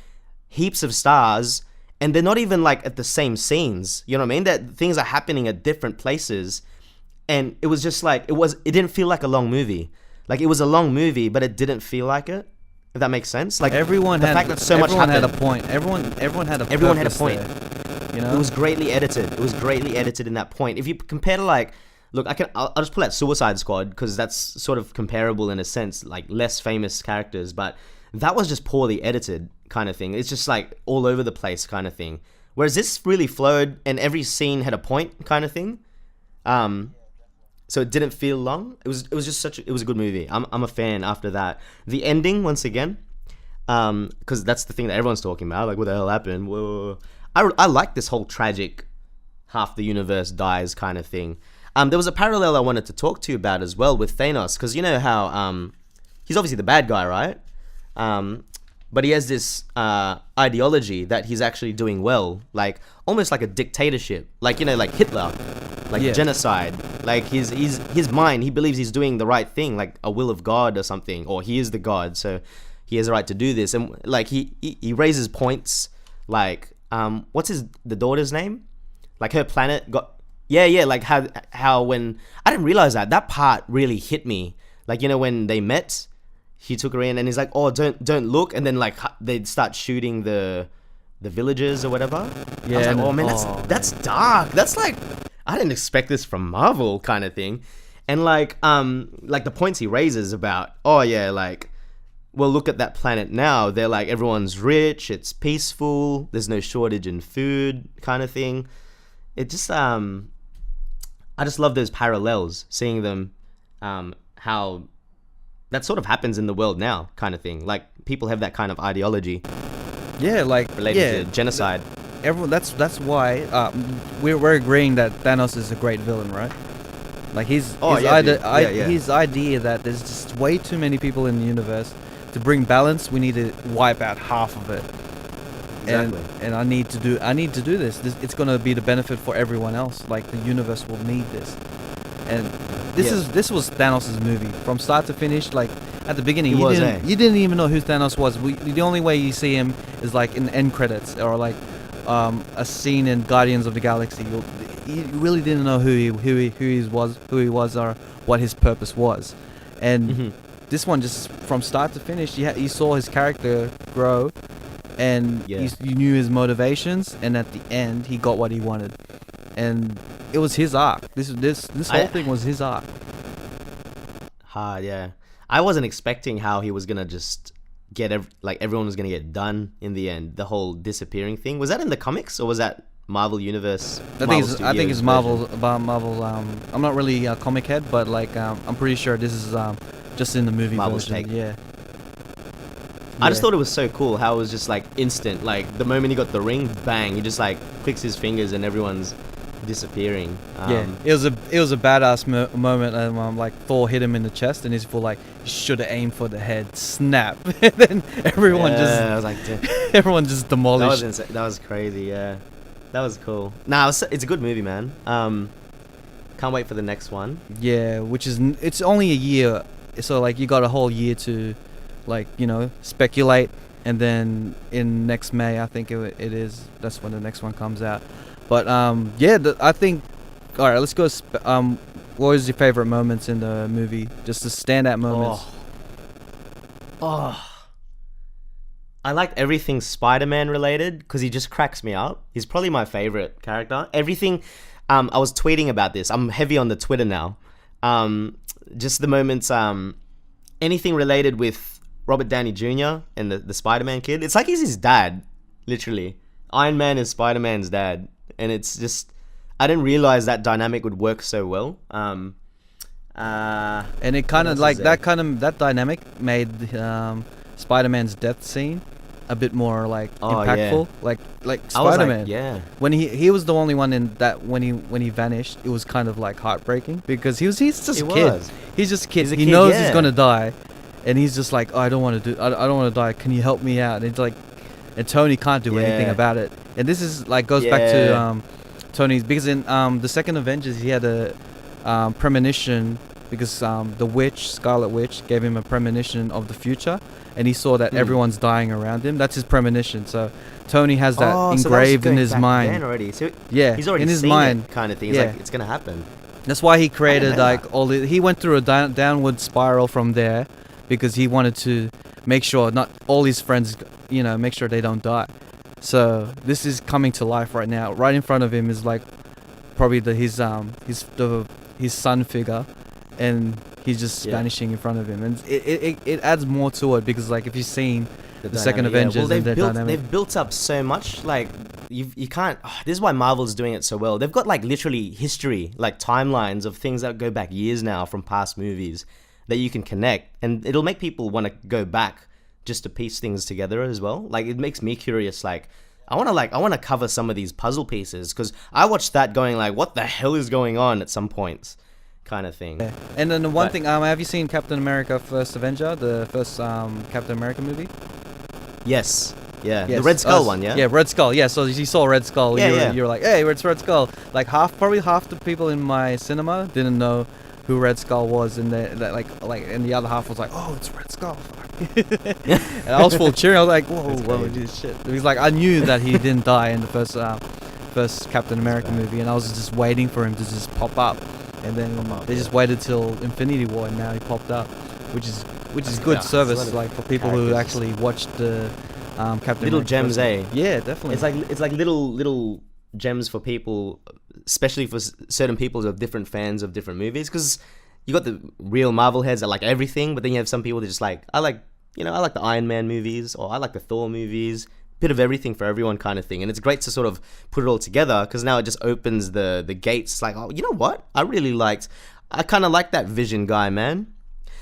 heaps of stars, and they're not even like at the same scenes. You know what I mean? That things are happening at different places, and it was just like it didn't feel like a long movie. Like it was a long movie, but it didn't feel like it. If that makes sense. Like everyone had a point. Everyone had a point. There, you know, it was greatly edited. It was greatly edited in that point. If you compare to like, look, I'll just pull out Suicide Squad because that's sort of comparable in a sense, like less famous characters, but that was just poorly edited kind of thing. It's just like all over the place kind of thing. Whereas this really flowed and every scene had a point kind of thing. So it didn't feel long. It was just it was a good movie. I'm a fan after that. The ending, once again, because that's the thing that everyone's talking about. Like, what the hell happened? Whoa. I like this whole tragic, half the universe dies kind of thing. There was a parallel I wanted to talk to you about as well with Thanos, because you know how he's obviously the bad guy, right? But he has this ideology that he's actually doing well, like almost like a dictatorship, like, you know, like Hitler, like genocide. Like his mind, he believes he's doing the right thing, like a will of God or something, or he is the God, so he has a right to do this. And like he raises points, like what's the daughter's name? Like her planet got. Yeah, like how when I didn't realize that part really hit me. Like, you know, when they met, he took her in and he's like, "Oh, don't look," and then like they'd start shooting the villagers or whatever. Yeah. I was like, "Oh man, that's dark. That's like I didn't expect this from Marvel kind of thing." And like the points he raises about, oh yeah, like, well, look at that planet now. They're like, everyone's rich, it's peaceful, there's no shortage in food, kind of thing. It just I just love those parallels, seeing them, how that sort of happens in the world now, kind of thing. Like, people have that kind of ideology Yeah, like related to genocide. Everyone. That's why we're agreeing that Thanos is a great villain, right? Like his idea that there's just way too many people in the universe. To bring balance, we need to wipe out half of it. Exactly. And I need to do this. It's going to be the benefit for everyone else. Like, the universe will need this. And this was Thanos' movie from start to finish. Like, at the beginning, you didn't even know who Thanos was. The only way you see him is like in end credits, or like a scene in Guardians of the Galaxy. You really didn't know who he was, or what his purpose was. And this one, just from start to finish, you saw his character grow, and you knew his motivations, and at the end, he got what he wanted. And it was his arc. This whole thing was his arc. Yeah. I wasn't expecting how he was gonna just get everyone was gonna get done in the end. The whole disappearing thing, was that in the comics, or was that Marvel Universe? I think it's Marvel. I'm not really a comic head, but like I'm pretty sure this is just in the movie Marvel's version. take. Yeah. I just thought it was so cool how it was just like instant. Like, the moment he got the ring, bang, he just like clicks his fingers and everyone's disappearing. It was a badass moment. Like, Thor hit him in the chest, and he's full like, you should have aimed for the head. Snap. And then everyone I was like, everyone just demolished. That was insane. That was crazy. Yeah, that was cool. Nah, it's a good movie, man. Can't wait for the next one. Yeah, it's only a year, so like you got a whole year to, like, speculate, and then in next May, I think it is. That's when the next one comes out. But I think. All right, let's go. What was your favorite moments in the movie? Just the standout moments. I liked everything Spider-Man related, because he just cracks me up. He's probably my favorite character. Everything. I was tweeting about this. I'm heavy on the Twitter now. Just the moments. Anything related with Robert Downey Jr. and the Spider-Man kid. It's like he's his dad, literally. Iron Man is Spider-Man's dad. And it's just, I didn't realize that dynamic would work so well. And it kind of like that dynamic made Spider-Man's death scene a bit more like impactful. Yeah. Like Spider-Man. Yeah. When he was the only one in that, when he vanished, it was kind of like heartbreaking, because he's just a kid. He's just a kid. He knows he's gonna die, and he's just like, oh, I don't want to die. Can you help me out? And it's like, and Tony can't do anything about it. And this is like goes back to Tony's, because in the second Avengers, he had a premonition, because the witch, Scarlet Witch, gave him a premonition of the future, and he saw that everyone's dying around him. That's his premonition. So Tony has that engraved in his mind already. So he's already in his seen mind, it. kind of thing. It's like, it's gonna happen. That's why he created like all the. He went through a downward spiral from there, because he wanted to make sure not all his friends, make sure they don't die. So this is coming to life right now. Right in front of him is like probably his son figure, and he's just vanishing in front of him, and it adds more to it, because like if you've seen the second Avengers, they've built up so much. Like you can't. This is why Marvel's doing it so well. They've got like literally history, like timelines of things that go back years now from past movies that you can connect, and it'll make people want to go back just to piece things together as well. Like, it makes me curious. Like, I want to cover some of these puzzle pieces, because I watched that going like, what the hell is going on at some points, kind of thing. Yeah. And then the one thing, have you seen Captain America: First Avenger, the first Captain America movie? Yes. Yeah. Yes. The Red Skull one. Yeah. Yeah, Red Skull. Yeah. So you saw Red Skull. Yeah. You were like, hey, it's Red Skull. Like probably half the people in my cinema didn't know who Red Skull was, and and the other half was like, oh, it's Red Skull. And I was full cheering. I was like, whoa, this shit. He's like, I knew that he didn't die in the first Captain America movie, and I was just waiting for him to just pop up, and then they just waited till Infinity War, and now he popped up, which is good service, like for people who actually watched the Captain little America gems, Yeah, definitely. It's like little gems for people, especially for certain people who are different fans of different movies, because you got the real Marvel heads that like everything, but then you have some people that just like, I like the Iron Man movies, or I like the Thor movies, bit of everything for everyone kind of thing. And it's great to sort of put it all together, because now it just opens the gates. Like, oh, you know what? I kind of like that Vision guy, man.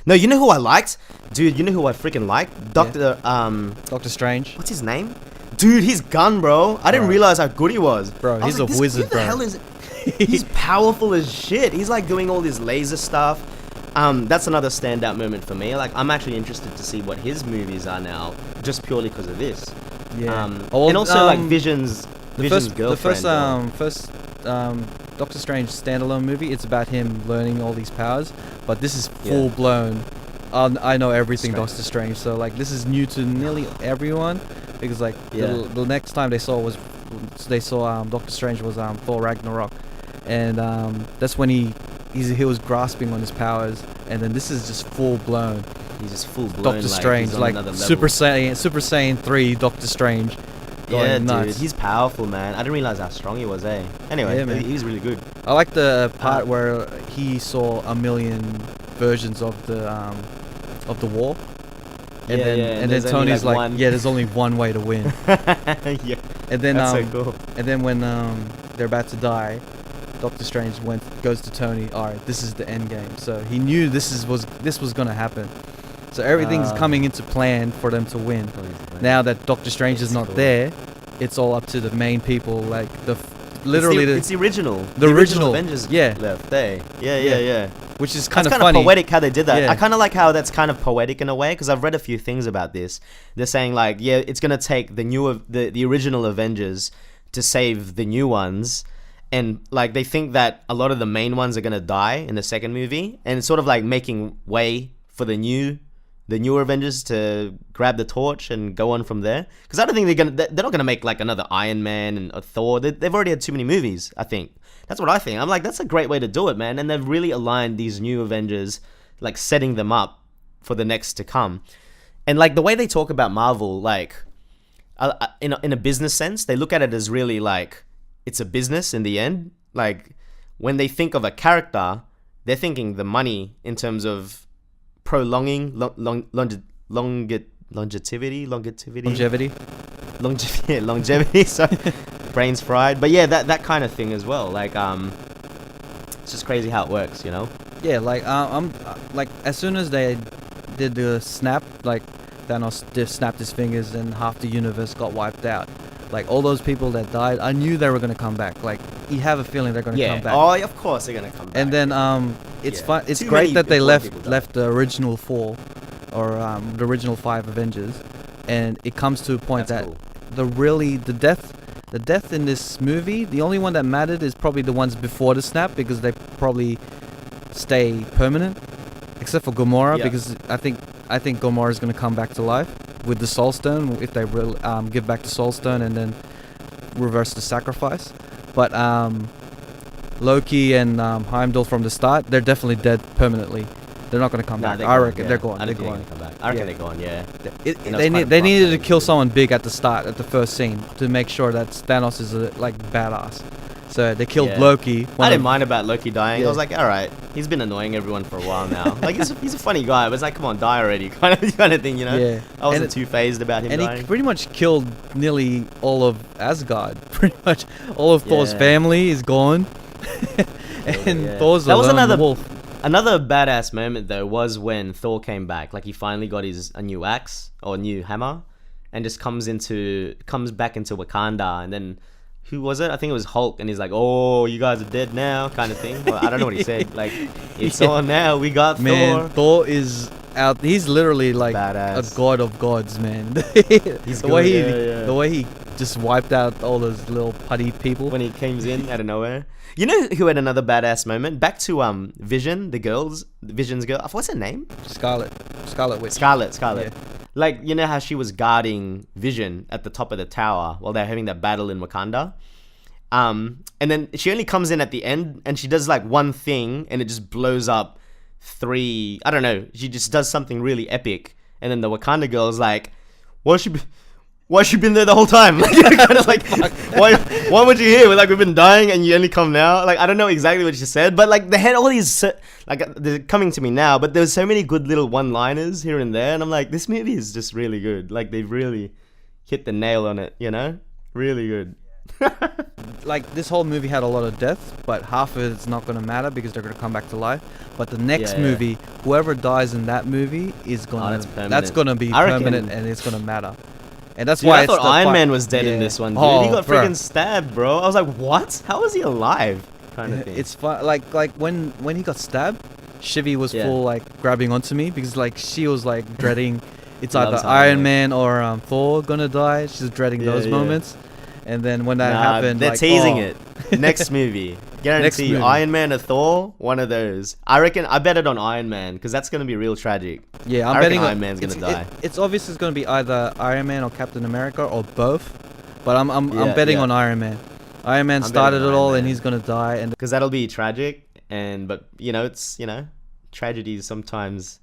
No, you know who I liked? Dude, you know who I freaking liked? Doctor Strange. What's his name? Dude, his gun, bro. I didn't realize how good he was. Bro, he's a wizard, bro. Who the hell is He's powerful as shit. He's like doing all this laser stuff. That's another standout moment for me. Like, I'm actually interested to see what his movies are now, just purely because of this. Yeah. And also like Vision's girlfriend. The first Doctor Strange standalone movie, it's about him learning all these powers, but this is full blown. I know everything Doctor Strange, so like this is new to nearly everyone, because like the next time they saw Doctor Strange was Thor Ragnarok, and that's when he was grasping on his powers, and then this is just full blown. He's just full blown Doctor Strange, like Super Saiyan 3 Doctor Strange. Yeah, nuts. dude, he's powerful, man. I didn't realize how strong he was, eh? Anyway, man. He's really good. I like the part where he saw a million versions of the war, and then Tony's like, there's only one way to win. Yeah, and then that's so cool. And then when they're about to die, Doctor Strange goes to Tony. All right, this is the end game. So he knew this was gonna happen. So everything's coming into plan for them to win. Now that Doctor Strange is not there, it's all up to the main people. Like it's the original Avengers left. Yeah. Which is kind of funny. Poetic how they did that. I kind of like how that's kind of poetic in a way, because I've read a few things about this. They're saying like, it's gonna take the original Avengers to save the new ones. And like they think that a lot of the main ones are gonna die in the second movie, and it's sort of like making way for the newer Avengers to grab the torch and go on from there. Because I don't think they're not gonna make like another Iron Man and a Thor. They've already had too many movies. I think that's what I think. I'm like, that's a great way to do it, man. And they've really aligned these new Avengers, like setting them up for the next to come. And like the way they talk about Marvel, like in a business sense, they look at it as really like it's a business in the end. Like when they think of a character, they're thinking the money in terms of prolonging longevity. So brains fried, but yeah, that kind of thing as well. Like it's just crazy how it works, you know. Yeah, like I'm like, as soon as they did the snap, like Thanos just snapped his fingers and half the universe got wiped out. Like all those people that died, I knew they were gonna come back. Like you have a feeling they're gonna come back. Oh, of course they're gonna come back. And then it's fun. It's great that they left the original 4 or the original 5 Avengers, and it comes to a point that cool. the death in this movie, the only one that mattered is probably the ones before the snap, because they probably stay permanent, except for Gamora, because I think Gamora is gonna come back to life with the Soul Stone, if they will give back the Soul Stone and then reverse the sacrifice. But Loki and Heimdall from the start, they're definitely dead permanently. They're not going to come back. I reckon they're gone. I reckon they're gone, yeah. They needed to kill someone big at the start, at the first scene, to make sure that Thanos is like badass. So they killed Loki. I didn't mind about Loki dying. I was like, all right, he's been annoying everyone for a while now. Like he's a funny guy, but it's like, come on, die already, kind of thing, you know. Yeah. I wasn't too phased about him dying. And he pretty much killed nearly all of Asgard. Pretty much all of Thor's family is gone. And Thor's that was another wolf. Another badass moment though was when Thor came back. Like he finally got a new axe or a new hammer, and just comes back into Wakanda, and then. Who was it? I think it was Hulk, and he's like, "Oh, you guys are dead now," kind of thing. Well, I don't know what he said. Like, it's on now. We got Thor. Thor is out. He's literally like badass. A god of gods, man. The way he just wiped out all those little putty people when he came in out of nowhere. You know who had another badass moment? Back to Vision, Vision's girl. What's her name? Scarlet Witch. Scarlet. Yeah. Like, you know how she was guarding Vision at the top of the tower while they're having that battle in Wakanda? And then she only comes in at the end, and she does like one thing, and it just blows up 3... I don't know. She just does something really epic. And then the Wakanda girl's like, why why she been there the whole time? Like, kind of like, why weren't you here? We're like, we've been dying and you only come now. Like, I don't know exactly what she said, but like they had all these like they're coming to me now. But there's so many good little one-liners here and there, and I'm like, this movie is just really good. Like they've really hit the nail on it. You know, really good. Like this whole movie had a lot of death, but half of it's not going to matter because they're going to come back to life. But the next movie, whoever dies in that movie is going to that's going to be permanent, and it's going to matter. And that's why I thought Iron Man was dead in this one. Dude. Oh, he got freaking stabbed, bro. I was like, what? How was he alive? Kind of thing. It's fun. Like when he got stabbed, Shivy was full like grabbing onto me because like she was like dreading. It's either Iron Man or Thor gonna die. She's dreading those moments. And then when that happened, they're like, teasing it. Next movie, guarantee movie. Iron Man or Thor, one of those. I reckon I bet it on Iron Man because that's gonna be real tragic. Yeah, I betting Iron Man's gonna die. It's obvious it's gonna be either Iron Man or Captain America or both, but I'm betting on Iron Man. Iron Man started it all, and he's gonna die, and because that'll be tragic. But it's tragedy is sometimes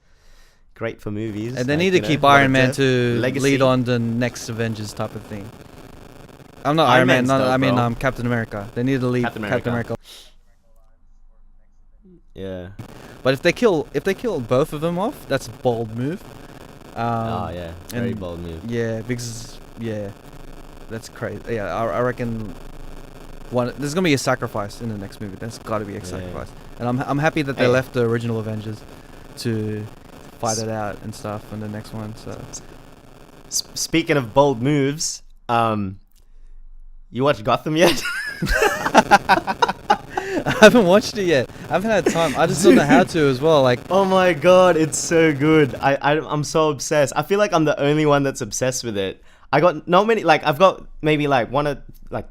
great for movies. And they need to keep Iron Man to lead on the next Avengers type of thing. I'm not Iron Man. I mean, Captain America. They need to lead Captain America. Yeah. But if they kill both of them off, that's a bold move. Very bold move. Yeah, because that's crazy. Yeah, I reckon there's gonna be a sacrifice in the next movie. There's got to be a sacrifice, and I'm happy that they left the original Avengers to fight it out and stuff in the next one. So, speaking of bold moves, you watched Gotham yet? I haven't watched it yet. I haven't had time. I just don't know how to as well. Like, oh my god, it's so good. I'm so obsessed. I feel like I'm the only one that's obsessed with it. I got not many. Like, I've got maybe like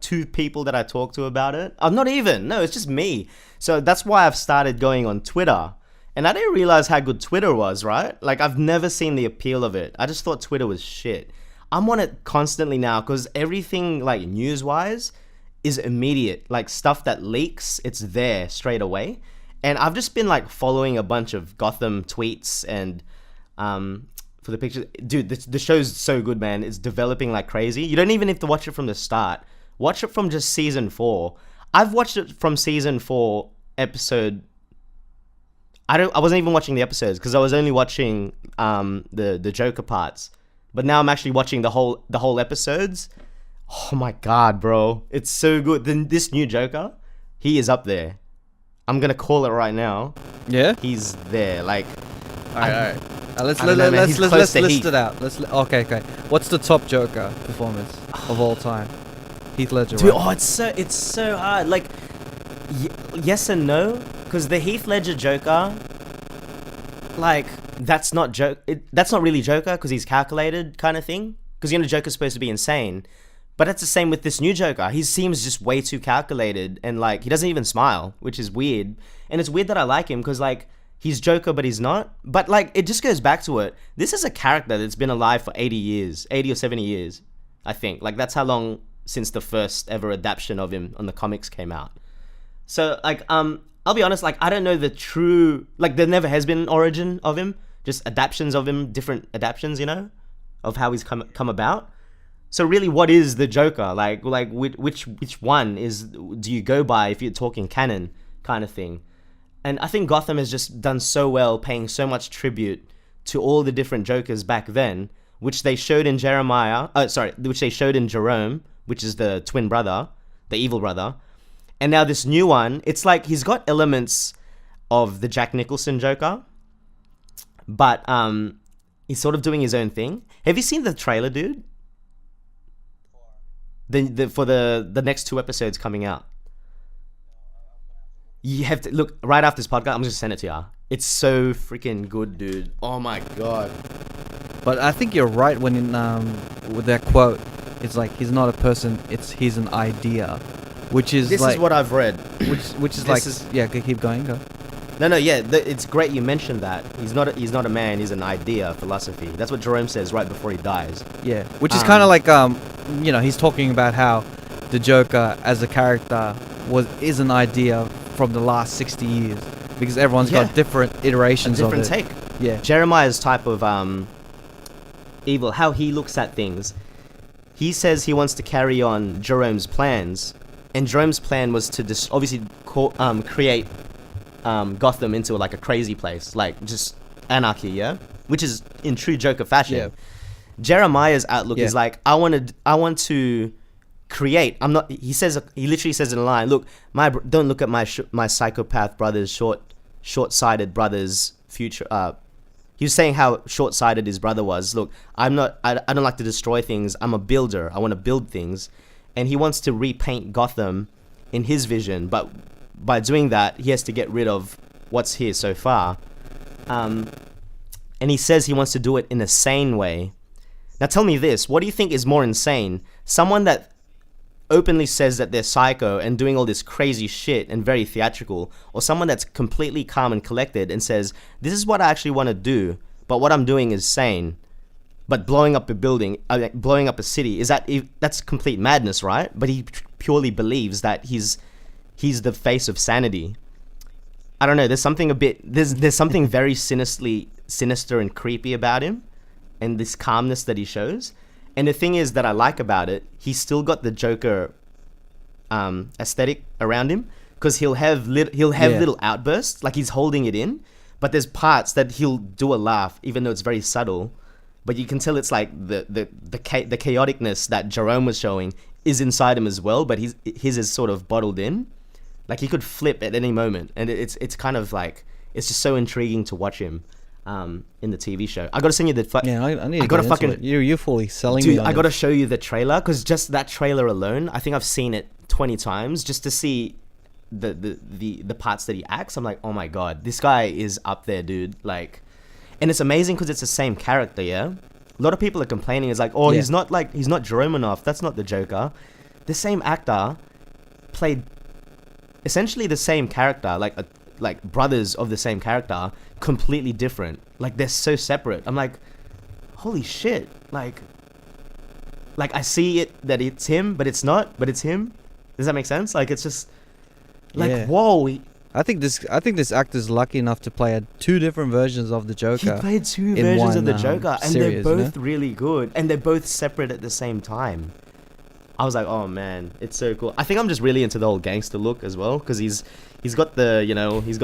two people that I talk to about it. I'm not even. No, it's just me. So that's why I've started going on Twitter. And I didn't realize how good Twitter was, right? Like, I've never seen the appeal of it. I just thought Twitter was shit. I'm on it constantly now because everything, like, news-wise is immediate. Like, stuff that leaks, it's there straight away. And I've just been, like, following a bunch of Gotham tweets and for the pictures. Dude, the show's so good, man. It's developing like crazy. You don't even have to watch it from the start. Watch it from just season 4. I've watched it from season 4, episode... I wasn't even watching the episodes because I was only watching the Joker parts. But now I'm actually watching the whole episodes. Oh my god, bro. It's so good. Then this new Joker, he is up there. I'm going to call it right now. Yeah? He's there. Like, all right. Let's list it out. Okay. What's the top Joker performance of all time? Heath Ledger. Dude, right? it's so hard. Like, yes and no, because the Heath Ledger Joker, like, that's not really Joker because he's calculated kind of thing. Because Joker's supposed to be insane, but it's the same with this new Joker. He seems just way too calculated, and like he doesn't even smile, which is weird. And it's weird that I like him because like he's Joker, but he's not. But like it just goes back to it. This is a character that's been alive for 80 years, 80 or 70 years, I think. Like that's how long since the first ever adaptation of him on the comics came out. So like I'll be honest, like I don't know the true, like there never has been an origin of him, just adaptations of him, different adaptations, of how he's come about. So really, what is the Joker? Like which one do you go by if you're talking canon kind of thing? And I think Gotham has just done so well, paying so much tribute to all the different Jokers back then, which they showed in which they showed in Jerome, which is the twin brother, the evil brother. And now this new one, it's like he's got elements of the Jack Nicholson Joker, but he's sort of doing his own thing. Have you seen the trailer, dude? For the next 2 episodes coming out. You have to look right after this podcast. I'm just gonna send it to you. It's so freaking good, dude. Oh my god. But I think you're right when with that quote, it's like he's not a person. He's an idea, which is this is what I've read. Which is like yeah. Keep going. Go. No, yeah. It's great you mentioned that. He's not a man. He's an idea, philosophy. That's what Jerome says right before he dies. Yeah, which is kind of like he's talking about how the Joker as a character is an idea from the last 60 years because everyone's got different iterations of it. Different take. Yeah. Jeremiah's type of evil, how he looks at things. he says he wants to carry on Jerome's plans, and Jerome's plan was to obviously create Gotham into like a crazy place, like just anarchy, yeah, which is in true Joker fashion. Yeah. Jeremiah's outlook Yeah. is like, I want to create. I'm not. He literally says in a line, look, don't look at my psychopath brother's short-sighted brother's future. He was saying how short-sighted his brother was. Look, I don't like to destroy things. I'm a builder. I want to build things, and he wants to repaint Gotham in his vision. But by doing that, he has to get rid of what's here so far. And he says he wants to do it in a sane way. Now tell me this, what do you think is more insane? Someone that openly says that they're psycho and doing all this crazy shit and very theatrical, or someone that's completely calm and collected and says, this is what I actually want to do, but what I'm doing is sane. But blowing up a building, blowing up a city, that's complete madness, right? But he purely believes that he's the face of sanity. I don't know, there's something very sinister and creepy about him, and this calmness that he shows. And the thing is that I like about it, he's still got the Joker aesthetic around him, because he'll have little outbursts, like he's holding it in, but there's parts that he'll do a laugh, even though it's very subtle. But you can tell it's like the chaoticness that Jerome was showing is inside him as well, but his is sort of bottled in. Like he could flip at any moment, and it's kind of like, it's just so intriguing to watch him in the TV show. I gotta send you the I need to get into it. You're fully selling me dude, on I gotta it. show you the trailer, because just that trailer alone, I think I've seen it 20 times just to see the parts that he acts. I'm like, oh my god, this guy is up there, dude. Like, and it's amazing because it's the same character, yeah? A lot of people are complaining, it's like, oh, he's not Jerome enough, that's not the Joker. The same actor played essentially the same character, like brothers of the same character, completely different. Like, they're so separate. I'm like, holy shit. Like I see it that it's him, but it's not, but it's him. Does that make sense? Like, it's just like, whoa. I think this actor's lucky enough to play two different versions of the Joker. He played two versions of the Joker, and series, they're both really good, and they're both separate at the same time. I was like, oh man, it's so cool. I think I'm just really into the whole gangster look as well, because he's got the, you know, he's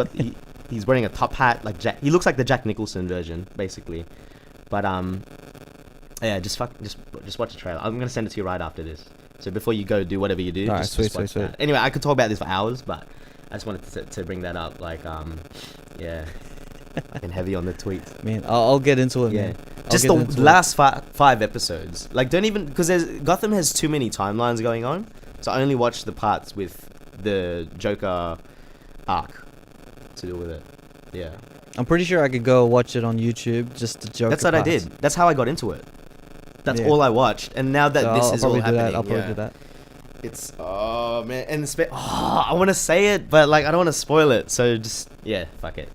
wearing a top hat, like he looks like the Jack Nicholson version, basically. But yeah, just watch the trailer. I'm gonna send it to you right after this. So before you go do whatever you do, Alright, just watch sweet. that. Anyway, I could talk about this for hours, but I just wanted to bring that up. Like, yeah, fucking heavy on the tweets. Man, I'll get into it. Yeah, Man. just the last five episodes. Like, don't even, because Gotham has too many timelines going on. So I only watched the parts with the Joker arc to do with it. Yeah, I'm pretty sure I could go watch it on YouTube, just the Joker. that's what I parts. did. That's how I got into it. That's Yeah. all I watched. And now that So this I'll is all probably do happening, that. I'll probably yeah. do that. It's oh man, and I want to say it, but like I don't want to spoil it. So just fuck it.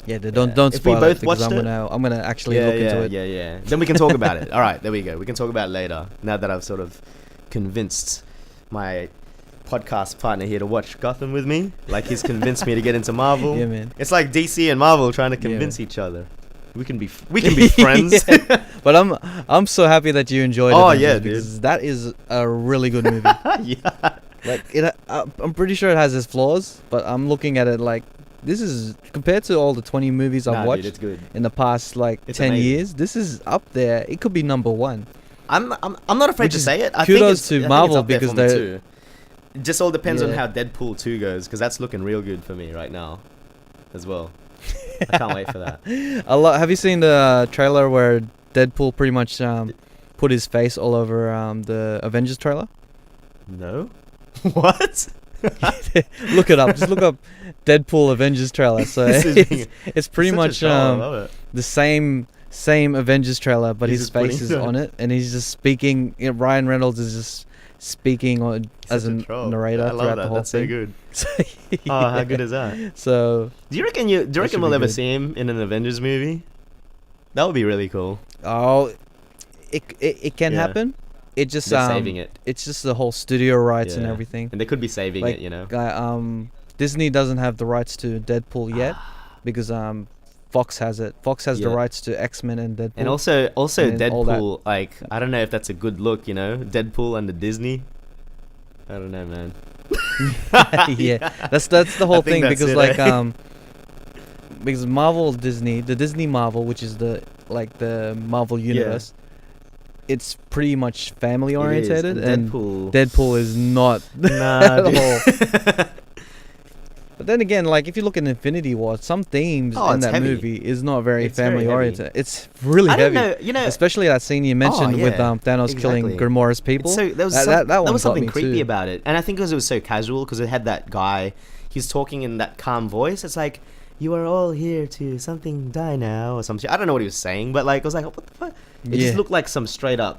Yeah, don't If we spoil both it, because watched I'm gonna actually look into it. Yeah. Then we can talk about it. All right, there we go. We can talk about it later. Now that I've sort of convinced my podcast partner here to watch Gotham with me, like he's convinced me to get into Marvel. Yeah, man. It's like DC and Marvel trying to Yeah, convince man. each other. We can be friends. Yeah. But I'm so happy that you enjoyed it. Oh, Avengers, yeah, because that is a really good movie. Yeah. Like I'm pretty sure it has its flaws, but I'm looking at it like, this is, compared to all the 20 movies I've watched Dude, it's good. in the past like It's 10 amazing. years, this is up there. It could be number one. I'm not afraid Which to is say it. I kudos think to I think Marvel it's up there because for me they're- too. It just all depends on Yeah. how Deadpool 2 goes, because that's looking real good for me right now, as well. I can't wait for that. Have you seen the trailer where Deadpool pretty much put his face all over the Avengers trailer? No, what? Look it up. Just look up Deadpool Avengers trailer. So This is being- it's pretty Such a much troll, I love it. the same Avengers trailer, but He's his just putting face is it- on it, and he's just speaking. Ryan Reynolds is just speaking as Such a troll. narrator I throughout love the that. whole That's thing. so good. So, Oh, how good is that? So Do you reckon should we'll be ever good. see him in an Avengers movie? That would be really cool. it can Yeah. happen. It just They're saving it, It's just the whole studio rights and Yeah. everything. and they could be saving Like, it. You know. Disney doesn't have the rights to Deadpool yet because Fox has it. Fox has the Yeah. rights to X-Men and Deadpool. And also And all that. Deadpool. Like, I don't know if that's a good look. Deadpool under Disney. I don't know, man. Yeah, that's the whole I think thing, that's because it, like eh? because Marvel Disney, the Disney Marvel, which is the Marvel universe, it's pretty much family It is, orientated, and Deadpool. Deadpool is not Nah, at dude. all. But then again, like if you look at Infinity War, some themes Oh, in it's that heavy. movie is not very It's very family heavy. oriented. It's really I don't heavy. know. Especially that scene you mentioned with yeah, Thanos killing exactly. Gamora's people. So there was that there one was got something me creepy too. about it, and I think because it was so casual, because it had that guy, he's talking in that calm voice. It's like, you are all here to something die now or some shit. I don't know what he was saying, but like I was like, what the fuck? It just Yeah. looked like some straight up,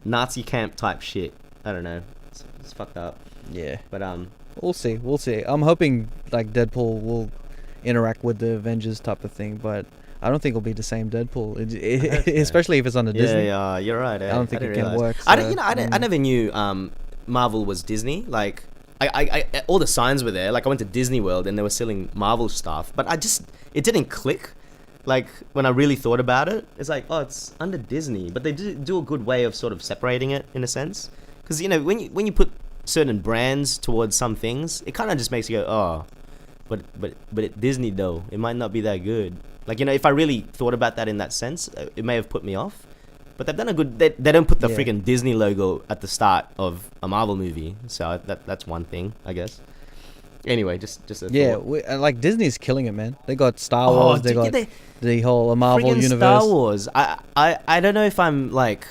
Nazi camp type shit. I don't know. It's fucked up. Yeah. But We'll see. I'm hoping like Deadpool will interact with the Avengers type of thing, but I don't think it'll be the same Deadpool, hope so. especially if it's under Disney. yeah, you're right. I don't think didn't it can realize. work. I so, don't, I never knew Marvel was Disney. Like, I all the signs were there. Like, I went to Disney World and they were selling Marvel stuff, but it didn't click. Like, when I really thought about it, it's like, oh, it's under Disney, but they do a good way of sort of separating it in a sense, because when you put certain brands towards some things, it kind of just makes you go, oh, but Disney though, it might not be that good. Like, if I really thought about that in that sense, it may have put me off. But they've done a good. They don't put the Yeah. freaking Disney logo at the start of a Marvel movie, so that's one thing, I guess. Anyway, just a Yeah, thought. like Disney's killing it, man. They got Star Oh, Wars. They dude, got the whole Marvel Friggin' universe. Star Wars. I don't know if I'm like,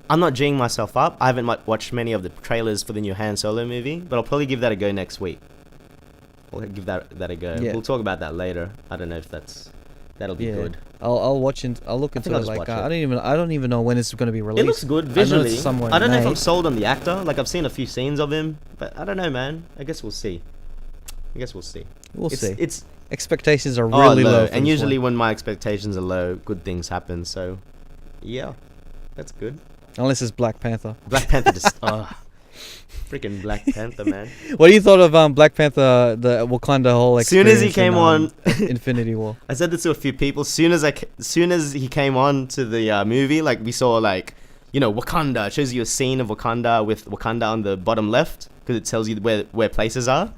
I'm not G'ing myself up. I haven't watched many of the trailers for the new Han Solo movie, but I'll probably give that a go next week. I'll give that a go. Yeah. We'll talk about that later. I don't know if that'll be Yeah. good. I'll watch and I'll look into I'll it. just Like watch I it. don't even know when it's going to be released. It looks good I know visually. it's somewhere I don't know if May. I'm sold on the actor. Like, I've seen a few scenes of him, but I don't know, man. I guess we'll see. We'll see. It's Expectations are really low. for and this usually one. when my expectations are low, good things happen. So, yeah, that's good. Unless it's Black Panther. Black Panther just freaking Black Panther, man. What do you thought of Black Panther, the Wakanda whole Soon experience? as he came on, Infinity War. I said this to a few people. Soon as he came on to the movie, like, we saw, like, Wakanda. It shows you a scene of Wakanda with Wakanda on the bottom left, because it tells you where places are.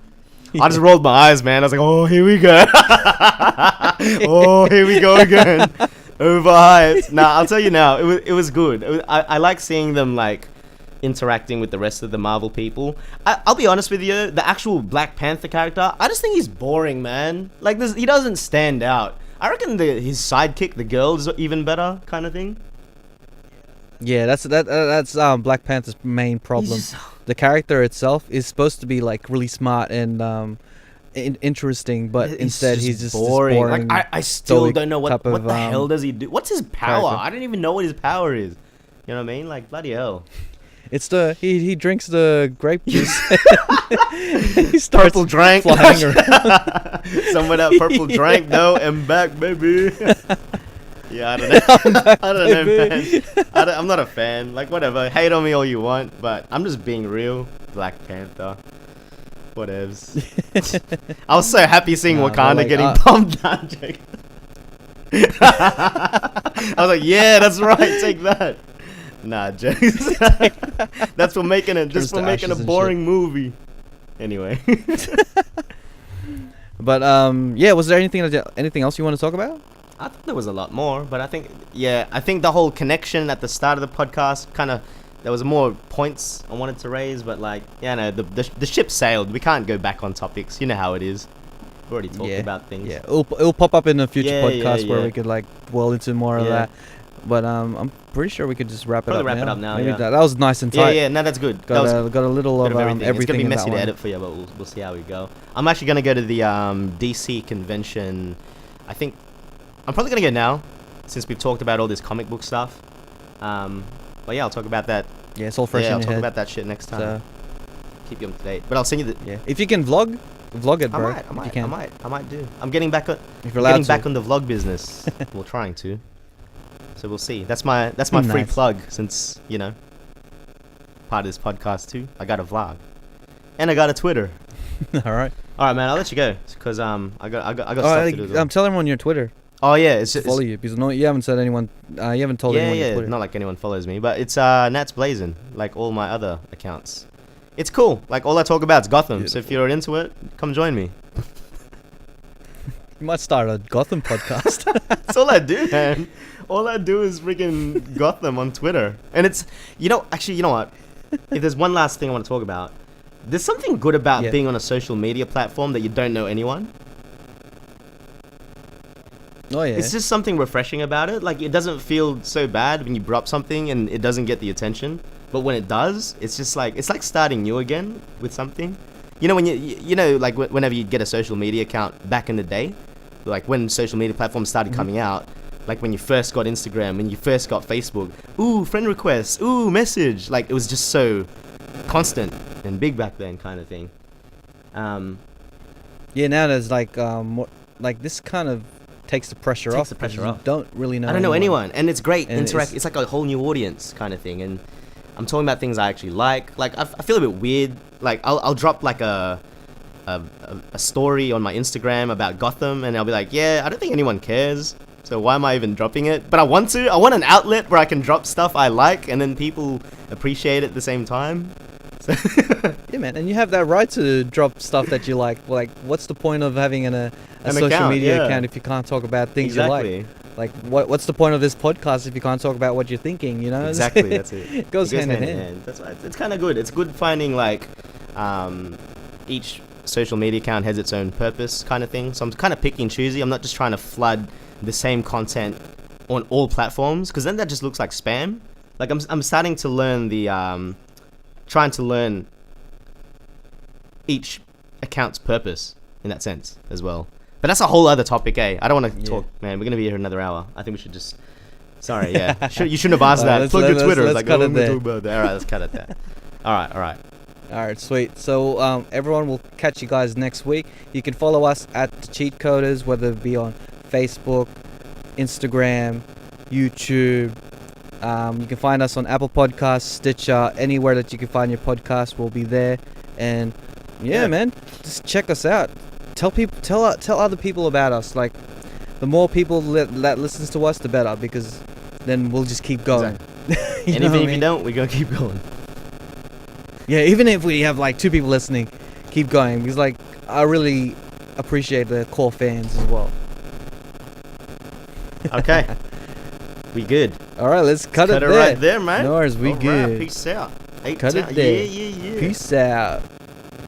I just rolled my eyes, man. I was like, oh, here we go. Oh, here we go again. Overhyped. Nah, I'll tell you now, it was good. I like seeing them, like, interacting with the rest of the Marvel people. I'll be honest with you, the actual Black Panther character, I just think he's boring, man. Like, he doesn't stand out. I reckon his sidekick, the girl, is even better, kind of thing. Yeah, that's Black Panther's main problem. He's just- The character itself is supposed to be like really smart and interesting, but instead he's just boring. This boring. Like, I still stoic don't know what type of, the hell does he do. What's his power? character. I don't even know what his power is. You know what I mean? Like, bloody hell. It's he drinks the grape juice. He starts Purple drank. flying around. Some of that purple drank though. I'm back, baby. Yeah, I don't know. I don't know, man. I'm not a fan. Like, whatever. Hate on me all you want, but I'm just being real. Black Panther. Whatevs. I was so happy seeing Nah, Wakanda like, getting pumped down. I was like, yeah, that's right. Take that. Nah, jokes. That's for making it. Just Turns for to making a ashes and boring movie. Anyway. But yeah, was there anything else you want to talk about? I thought there was a lot more, but I think the whole connection at the start of the podcast kind of, there was more points I wanted to raise, but like, yeah, no, the ship sailed. We can't go back on topics. You know how it is. We already talked about things. Yeah, it'll pop up in a future Yeah, podcast where yeah. we could like dwell into more of Yeah. that. But I'm pretty sure we could just wrap Probably it wrap up it now. up now, Maybe yeah. that was nice and Yeah, tight. yeah, no, that's good. That was Got a little bit of everything. It's gonna be in messy that to one. edit for you, but we'll see how we go. I'm actually gonna go to the DC convention. I think I'm probably gonna go now, since we've talked about all this comic book stuff. But yeah, I'll talk about that. Yeah, it's all fresh Yeah, in I'll your talk head. about that shit next time. So, Keep you up to date. But I'll send you the. yeah, if you can vlog it, bro. I if you can. might do. I'm getting back on. If you're allowed Getting to. back on the vlog business. We're trying to. So we'll see. That's my free Nice. plug, since part of this podcast too. I got a vlog, and I got a Twitter. All right. All right, man. I'll let you go because I got stuff to do. As well. Tell everyone on your Twitter. Oh yeah, it's just Follow you because no, you haven't said anyone. You haven't told anyone your Twitter. Not like anyone follows me, but it's Nats Blazing, like all my other accounts. It's cool. Like all I talk about is Gotham. Beautiful. So if you're into it, come join me. You might start a Gotham podcast. That's all I do, man. All I do is freaking Gotham on Twitter, and it's actually you know what? If there's one last thing I want to talk about, there's something good about being on a social media platform that you don't know anyone. Oh yeah. It's just something refreshing about it. Like it doesn't feel so bad when you drop something and it doesn't get the attention. But when it does, it's just like it's like starting new again with something. You know when like whenever you get a social media account back in the day, like when social media platforms started coming out, like when you first got Instagram, when you first got Facebook, ooh, friend requests, ooh, message. Like it was just so constant and big back then kind of thing. Yeah, now there's like more like this kind of takes the pressure off. You don't really know. I don't know anyone, and it's great. And It's like a whole new audience kind of thing, and I'm talking about things I actually like. Like I feel a bit weird. Like I'll drop like a story on my Instagram about Gotham, and I'll be like, yeah, I don't think anyone cares. So why am I even dropping it? But I want to. I want an outlet where I can drop stuff I like, and then people appreciate it at the same time. So yeah, man, and you have that right to drop stuff that you like. Like, what's the point of having a social account, media account if you can't talk about things you like? Like, what's the point of this podcast if you can't talk about what you're thinking? You know, Exactly. That's it. It goes hand in hand. That's why it's kind of good. It's good finding like each social media account has its own purpose kind of thing. So I'm kind of picky and choosy. I'm not just trying to flood the same content on all platforms because then that just looks like spam. Like I'm starting to learn trying to learn each account's purpose in that sense as well. But that's a whole other topic, eh? I don't want to talk, man. We're going to be here another hour. I think we should just... Sorry, yeah. You shouldn't have asked that. Plug your Twitter. Let's cut it there. All right, let's cut it there. All right. All right, sweet. So everyone will catch you guys next week. You can follow us at the Cheatcoders, whether it be on Facebook, Instagram, YouTube. You can find us on Apple Podcasts, Stitcher, anywhere that you can find your podcast. We'll be there. And yeah, man, just check us out. Tell other people about us. Like, the more people that listens to us, the better, because then we'll just keep going. Exactly. And even if you don't, we're gonna keep going. Yeah, even if we have like 2 people listening, keep going, because like I really appreciate the core fans as well. Okay, we good. All right, let's cut it there. Right there, man. No worries, we all good. Right, peace out. Cut it there. Yeah. Peace out.